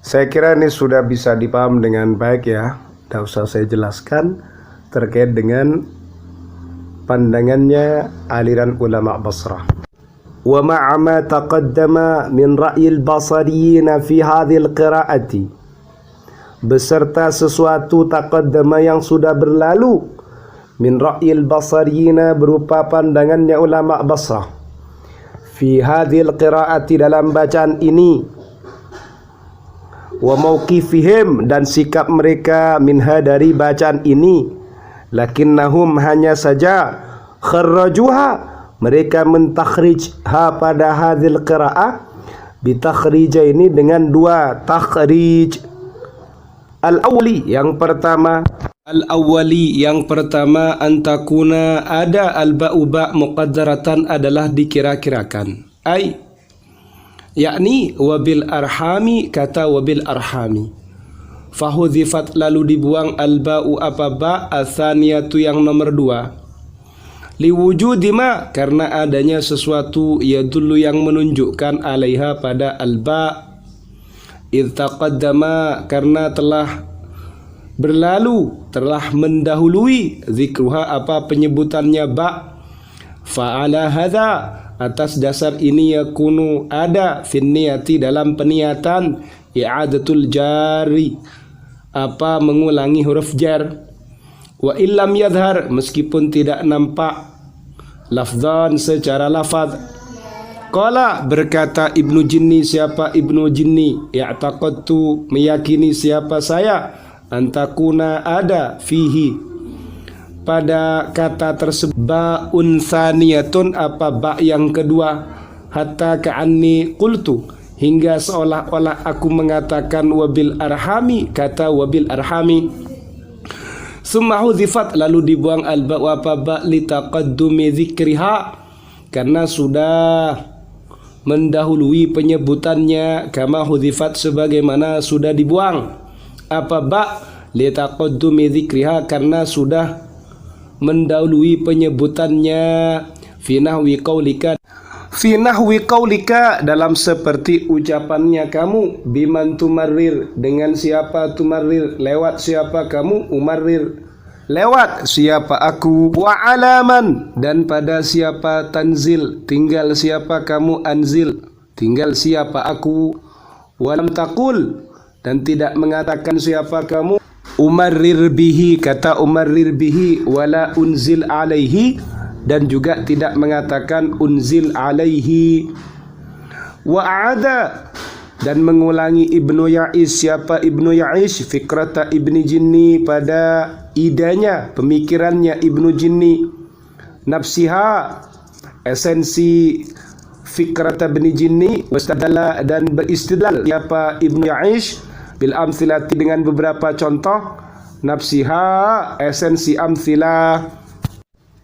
Saya kira ini sudah bisa dipaham dengan baik ya, tidak usah saya jelaskan terkait dengan pandangannya aliran ulama Basrah. Wa ma'a ma taqaddama min ra'yil basariyin fi hadhil qira'ati, beserta sesuatu taqaddama yang sudah berlalu min ra'yil basariyina berupa pandangannya ulama Basrah fi hadhil qiraati dalam bacaan ini, wa mauqifihim dan sikap mereka minha dari bacaan ini, lakinnahum hanya saja kharrajuha mereka mentakhrij ha pada hadhil qiraah bitakhrija ini dengan dua takhrij. Al-awwali yang pertama, antakuna ada al-ba'u ba' muqaddaratan adalah dikira-kirakan, yakni wabil arhami, kata wabil arhami, fahudhifat lalu dibuang al-ba'u apa ba' atsaniyatu yang nomor 2, liwujudi ma karena adanya sesuatu yadullu yang menunjukkan alaiha pada al-ba', idh taqaddama karena telah berlalu, telah mendahului zikruha apa penyebutannya ba', fa'ala hadza atas dasar ini yakunu ada fin niyati dalam peniatan i'adatul jari apa mengulangi huruf jar, wa illam yadhhar meskipun tidak nampak lafzan secara lafaz. Qala berkata Ibnu Jinni, siapa Ibnu Jinni, i'taqadtu meyakini siapa saya, antakuna ada fihi pada kata tersebut ba'un tsaniyatun apa ba' yang kedua, hatta ka'anni qultu hingga seolah-olah aku mengatakan wabil arhami, kata wabil arhami, summa hudhifat lalu dibuang al-ba' wa ba' li taqaddumi dzikriha karena sudah mendahului penyebutannya, kama hudhifat sebagaimana sudah dibuang apa ba' li taqaddumi dzikriha karena sudah mendahului penyebutannya, fi nahwi qaulika dalam seperti ucapannya kamu, biman tumarrir dengan siapa tumarrir lewat siapa kamu, umarrir lewat siapa aku, wa alaman dan pada siapa tanzil tinggal siapa kamu, anzil tinggal siapa aku, walam taqul dan tidak mengatakan siapa kamu, umarrir bihi kata umarrir bihi, wala unzil alaihi dan juga tidak mengatakan unzil alaihi. Wa a'ada dan mengulangi Ibnu Ya'is, siapa Ibnu Ya'is, fikrata Ibni Jinni pada idenya pemikirannya Ibnu Jinni, nafsiha esensi fikrata Ibni Jinni, wastadalla dan beristidlal siapa Ibnu Ya'is bil amthilati dengan beberapa contoh, nafsiha esensi amthilah.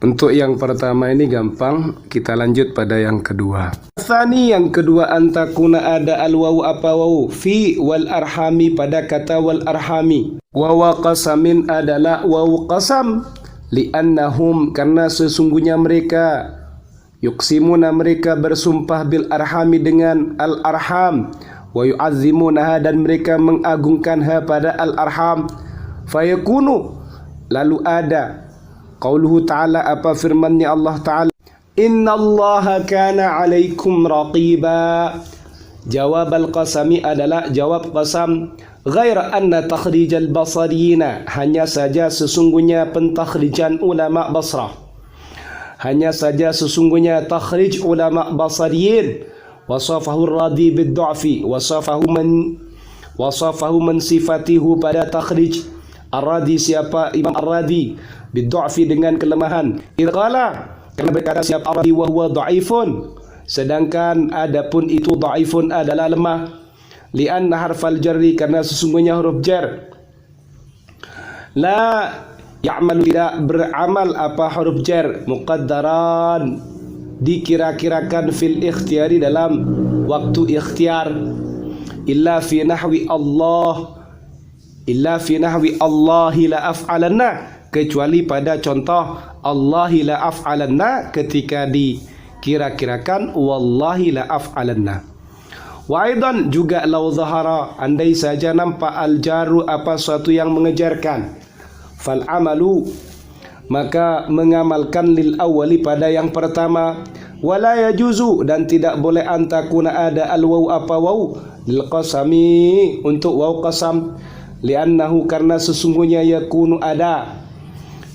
Untuk yang pertama ini gampang, kita lanjut pada yang kedua. Tsani yang kedua, antakuna ada al-wawu apa wawu fi wal arhami pada kata wal arhami, wawa qasamin adalah wawu qasam, li'annahum karena sesungguhnya mereka, yuqsimuna mereka bersumpah bil arhami dengan al arham, wa yu'azzimunaha dan mereka mengagungkanha pada al arham, fayakunu lalu ada qauluhu ta'ala apa firmannya Allah ta'ala, innallaha kana 'alaikum raqiba. Jawab al-qasami adalah jawab qasam, ghaira anna takhrijal basariyina hanya saja sesungguhnya pentakhrijan ulama Basrah, hanya saja sesungguhnya takhrij ulama Basariyin, wasafahu ar-radi bid-du'fi, wasafahu man sifatihu pada takhrij ar-radi siapa Imam ar-Radi bid-du'fi dengan kelemahan, idqala karena berkata siapa ar-radi wa huwa dha'ifun sedangkan adapun itu dha'ifun adalah lemah, li'anna harfal jarri karena sesungguhnya huruf jar la ya'malu tidak beramal apa huruf jar, muqaddaran dikira-kirakan fil ikhtiyari dalam waktu ikhtiar, illa fi nahwi Allahi la af'alanna kecuali pada contoh Allahi la af'alanna ketika dikira-kirakan wallahi la af'alanna. Wa aidan juga law zahara andai saja nampak al-jaru apa suatu yang mengejarkan, fal amalu maka mengamalkan lil awwali pada yang pertama, wala yajuzu dan tidak boleh antakuna ada al-waw apa waw lil qasami untuk waw qasam, li'annahu karena sesungguhnya yakunu ada,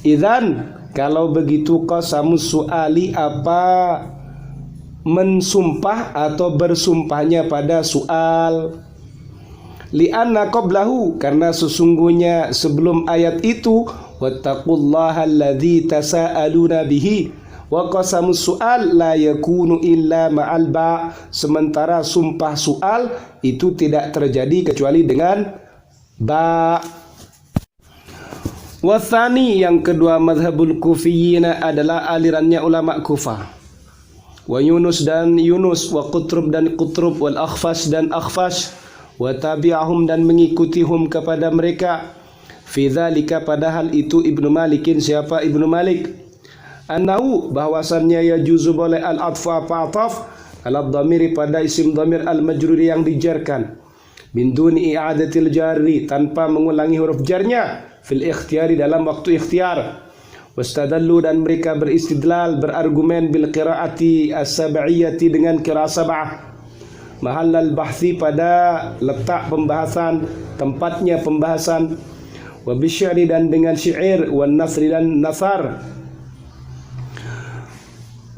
idzan Kalau begitu qasamus su'ali apa mensumpah atau bersumpahnya pada soal. Li'anna qablahu, karena sesungguhnya sebelum ayat itu, wattaqullaha alladzi tasaaluna bihi, wa qasamus su'al la yakunu illa ma'al ba', sementara sumpah soal itu tidak terjadi kecuali dengan ba'. Wathani, yang kedua, mazhabul kufiyina adalah alirannya ulama Kufah. Wa Yunus dan Yunus, wa Qutrub dan Qutrub, wal Akhfash dan Akhfash, wa tabi'ahum dan mengikutihum kepada mereka. Fi dzalika, padahal itu Ibnu Malikin, siapa Ibnu Malik, annahu, bahwasannya yajuzu boleh al-atfu apa ataf ala dhamiri pada isim dhamir al-majruri yang dijarkan, min duni i'adatil jarri, tanpa mengulangi huruf jarnya, fil ikhtiyari, dalam waktu ikhtiar. Wastadallu, dan mereka beristidlal, berargumen, bil qiraati as-sab'iyyati, dengan qiraat sab'ah, mahallal bahthi, pada letak pembahasan, tempatnya pembahasan, wa bisyari, dan dengan syair, wan nasri, dan nasar.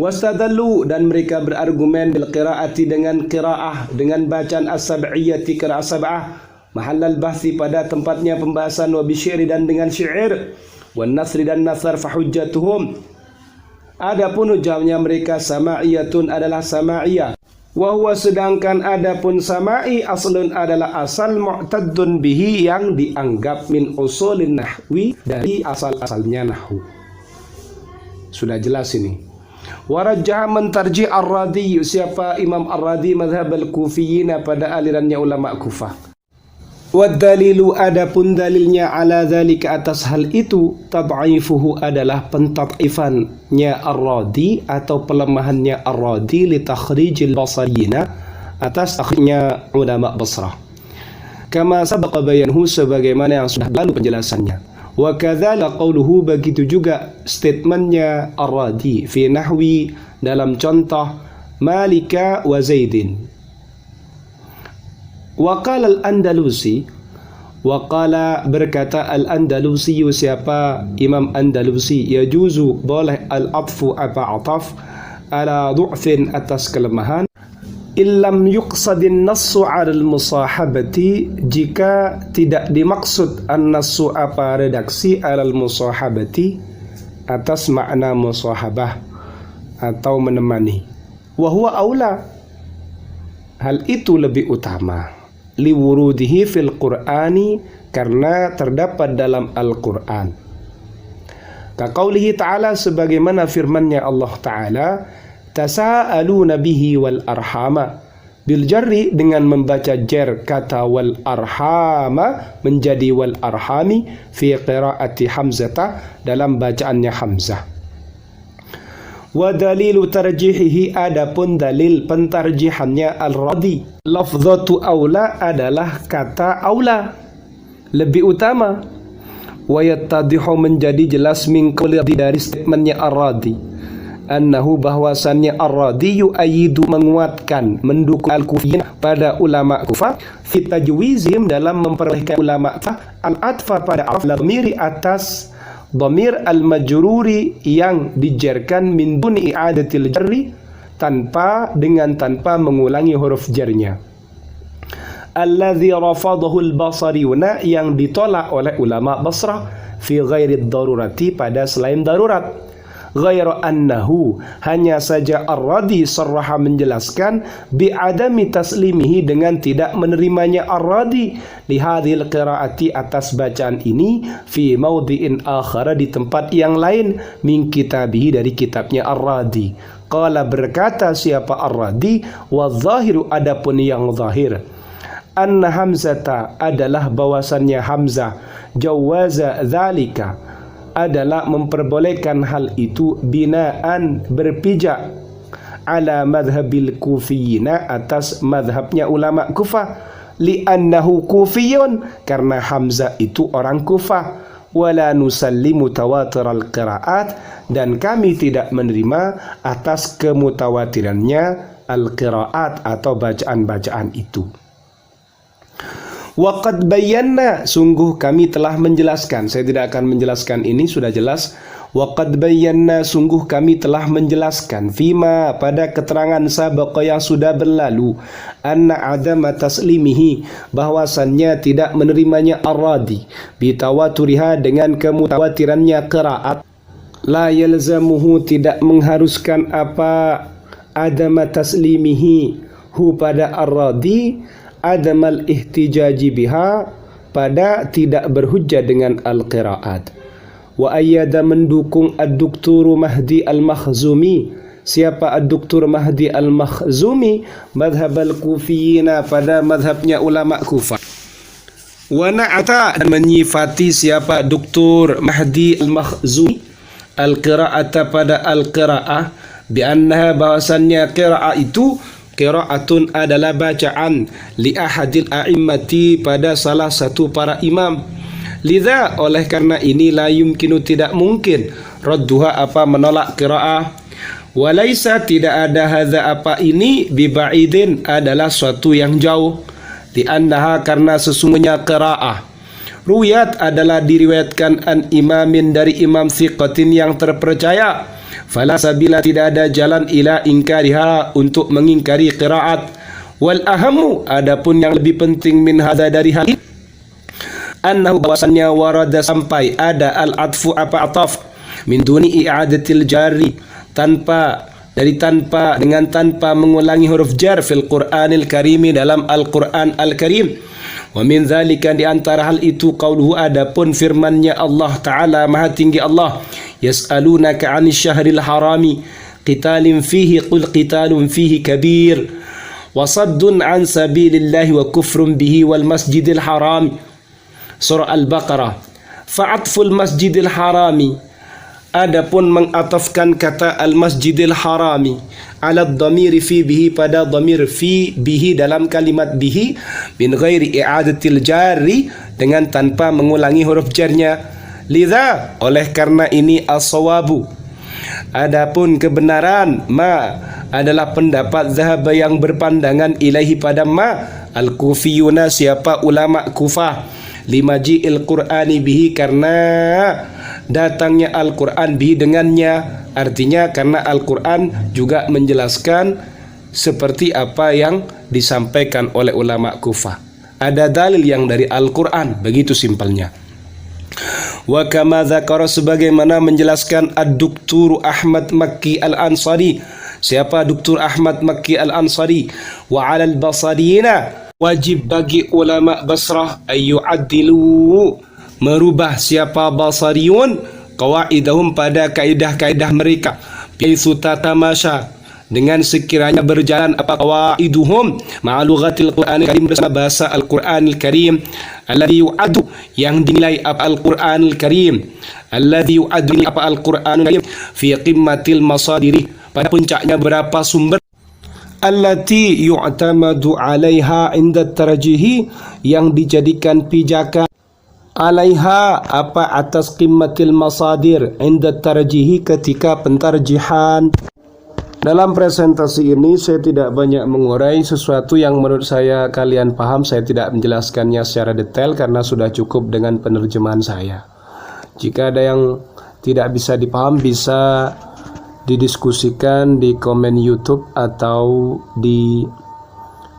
Wastadallu, dan mereka berargumen, bil qiraati, dengan qiraah, dengan bacaan as-sab'iyyati, qiraat sab'ah, mahallal bahthi, pada tempatnya pembahasan, wa bisyari, dan dengan syair, wan nasri, dan nasar. Fahujjatuhum, adapun hujahnya mereka, sama'iyatun, adalah sama'iyah. Wahwa, sedangkan adapun sama'i, aslun, adalah asal, mu'taddun bihi, yang dianggap min usulin nahwi, dari asal-asalnya nahwu. Sudah jelas ini. Warajjah, mentarji ar-Radi, siapa Imam ar-Radi, mazhab al-Kufiyina, pada alirannya ulama Kufah. Wadalilu, adapun dalilnya, ala dzalika, atas hal itu, tad'ifuhu, adalah pentad'ifannya ar-Radi atau pelemahannya ar-Radi, li takhrijil basariyina, atas takhrijnya ulama Basrah. Kama sabaqa bayanhu, sebagaimana yang sudah lalu penjelasannya. Wa kadzalika qauluhu, begitu juga statementnya ar-Radi fi nahwi, dalam contoh Malika wa Zaidin. Waqala al-Andalusi, waqala, berkata al-Andalusi, siapa Imam Andalusi, yajuzu, boleh al-atfu apa ataf, ala du'fin, atas kelemahan, illam yuqsadin nassu 'ala al-musahabati, jika tidak dimaksud an-nassu apa redaksi, 'ala al-musahabati, atas makna musahabah atau menemani. Wa huwa aula, hal itu lebih utama, liwurudihi fil Qur'ani, karena terdapat dalam Al-Qur'an. Kaqaulihi ta'ala, sebagaimana firman-Nya Allah Ta'ala, tasa'aluna bihi wal arhama, bil jarri, dengan membaca jar kata wal arhama menjadi wal arhami, fi qiraati Hamzata, dalam bacaannya Hamzah. Wa dalilu tarjihihi, adapun dalil pentarjihannya al-Radi, lafzatu aula, adalah kata aula, lebih utama. Wa yattadihu, menjadi jelas, min qawli, dari statementnya ar-Radi, annahu, bahwasannya ar-Radi yu'ayidu, menguatkan, mendukung al-Kufiyin, pada ulama Kufah, fi tajwizihim, dalam memperbolehkan ulama Kufah al-atfa, pada al-dhamiri, atas dhamir al-majruri, yang dijarkan, min duni i'adatil jarri, tanpa mengulangi huruf jarnya. Alladzi rafadahu al-basariyuna, yang ditolak oleh ulama Basrah, fi ghairi darurati, pada selain darurat. Ghairu annahu, hanya saja ar-Radi sarraha, menjelaskan, bi'adami taslimihi, dengan tidak menerimanya ar-Radi, lihadhil qiraati, atas bacaan ini, fi maudhi'in akhara, di tempat yang lain, min kitabihi, dari kitabnya ar-Radi. Qala, berkata siapa ar-Radi, wa zahiru, adapun yang zahir, anna Hamzata, adalah bahwasannya Hamzah, jawaza dzalika, adalah memperbolehkan hal itu, binaan, berpijak, ala madhabil kufiyina, atas madhabnya ulama Kufah, li'annahu kufiyun, karena Hamzah itu orang Kufah, wala nusallimu tawatir al-qiraat, dan kami tidak menerima atas kemutawatirannya al-qiraat, atau bacaan-bacaan itu. Waqad bayyana, sungguh kami telah menjelaskan, saya tidak akan menjelaskan ini, sudah jelas. Wa qad bayyana, sungguh kami telah menjelaskan, fima, pada keterangan sabaqa yang sudah berlalu, anna adama taslimihi, bahwasannya tidak menerimanya ar-radi bitawaturiha, dengan kemutawatirannya qiraat, la yalzamuhu, tidak mengharuskan apa adama taslimihi hu pada ar-radi, adamal ihtijaji biha, pada tidak berhujjah dengan al-qiraat. Wa ayyada, mendukung ad-Doktor Mahdi al-Makhzumi. Siapa ad-Doktor Mahdi al-Makhzumi? Madhab al-Kufiyina, pada madhabnya ulama Kufah. Wa na'ata, dan menyifati siapa Doktor Mahdi al-Makhzumi al-qira'ata, pada al-qira'ah, bi'annaha, bahwasannya qira'ah itu qira'atun adalah bacaan, li ahadil a'immati, pada salah satu para imam. Lidha, oleh karena ini, la yumkinu, tidak mungkin, radduha, apa menolak qiraah. Walaisa, tidak ada hadza, apa ini, biba'idin, adalah suatu yang jauh. Li'annaha, karena sesungguhnya qiraah ruyat, adalah diriwayatkan an imamin, dari imam thiqatin, yang terpercaya. Fala sabila, tidak ada jalan, ila ingkariha, untuk mengingkari qiraat. Wal ahamu, adapun yang lebih penting, min hadza, dari hal ini, annahu, bahwasannya warada, sampai ada al-atfu, apa ataf, min duni i'adatil jari, tanpa dengan tanpa mengulangi huruf jar, fil Qur'anil Karimi, dalam Al-Qur'an Al-Karim. Wa min dzalika, di antara hal itu, qauluhu, adapun firman-Nya Allah Ta'ala, Maha Tinggi Allah, yas'alunaka 'anil syahril harami qitalin fihi, qul qitalun fihi kabir wa saddun 'an sabilillahi wa kufrun bihi wal masjidil haram. Surah Al-Baqarah. Fa'atful masjidil harami, adapun mengatafkan kata al-masjidil harami, ala dhamiri fi bihi, pada dhamir fi bihi, dalam kalimat bihi, min ghairi i'adatil jari, dengan tanpa mengulangi huruf jarnya. Lidha, oleh karena ini, as-sawabu, adapun kebenaran, ma, adalah pendapat zahaba, yang berpandangan, ilaihi, pada ma, al-kufiyuna, siapa ulama Kufah, limaji'il Qur'ani bihi, karena datangnya Al-Quran bihi, dengannya. Artinya karena Al-Quran juga menjelaskan seperti apa yang disampaikan oleh ulama Kufah. Ada dalil yang dari Al-Quran, begitu simpelnya. Wa kama dzakara, sebagaimana menjelaskan ad-Doktor Ahmad Makki al-Ansari. Siapa Doktor Ahmad Makki al-Ansari? Wa 'alal basariyina, wajib bagi ulama Basrah, ayyu'addilu, merubah siapa basariyun, qawaidahum, pada kaidah-kaidah mereka, bisu tatamasya, dengan sekiranya berjalan apa qawaiduhum, ma'alughatil Qur'anil Karim, bersama bahasa Al-Qur'anil Karim, alladhi yu'addu, yang dinilai apa Al-Qur'anil Karim, alladhi yu'addu, apa Al-Qur'anil Karim, fi qimmatil masadiri, pada puncaknya berapa sumber, allati yu'tamadu 'alaiha 'inda tarjihi, yang dijadikan pijakan, alaiha, apa atas qimmatil masadir, 'inda tarjihi, ketika pentarjihan. Dalam presentasi ini saya tidak banyak mengurai sesuatu yang menurut saya kalian paham. Saya tidak menjelaskannya secara detail karena sudah cukup dengan penerjemahan saya. Jika ada yang tidak bisa dipaham, bisa didiskusikan di komen YouTube atau di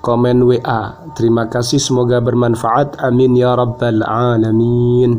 komen WA. Terima kasih, semoga bermanfaat. Amin ya rabbal alamin.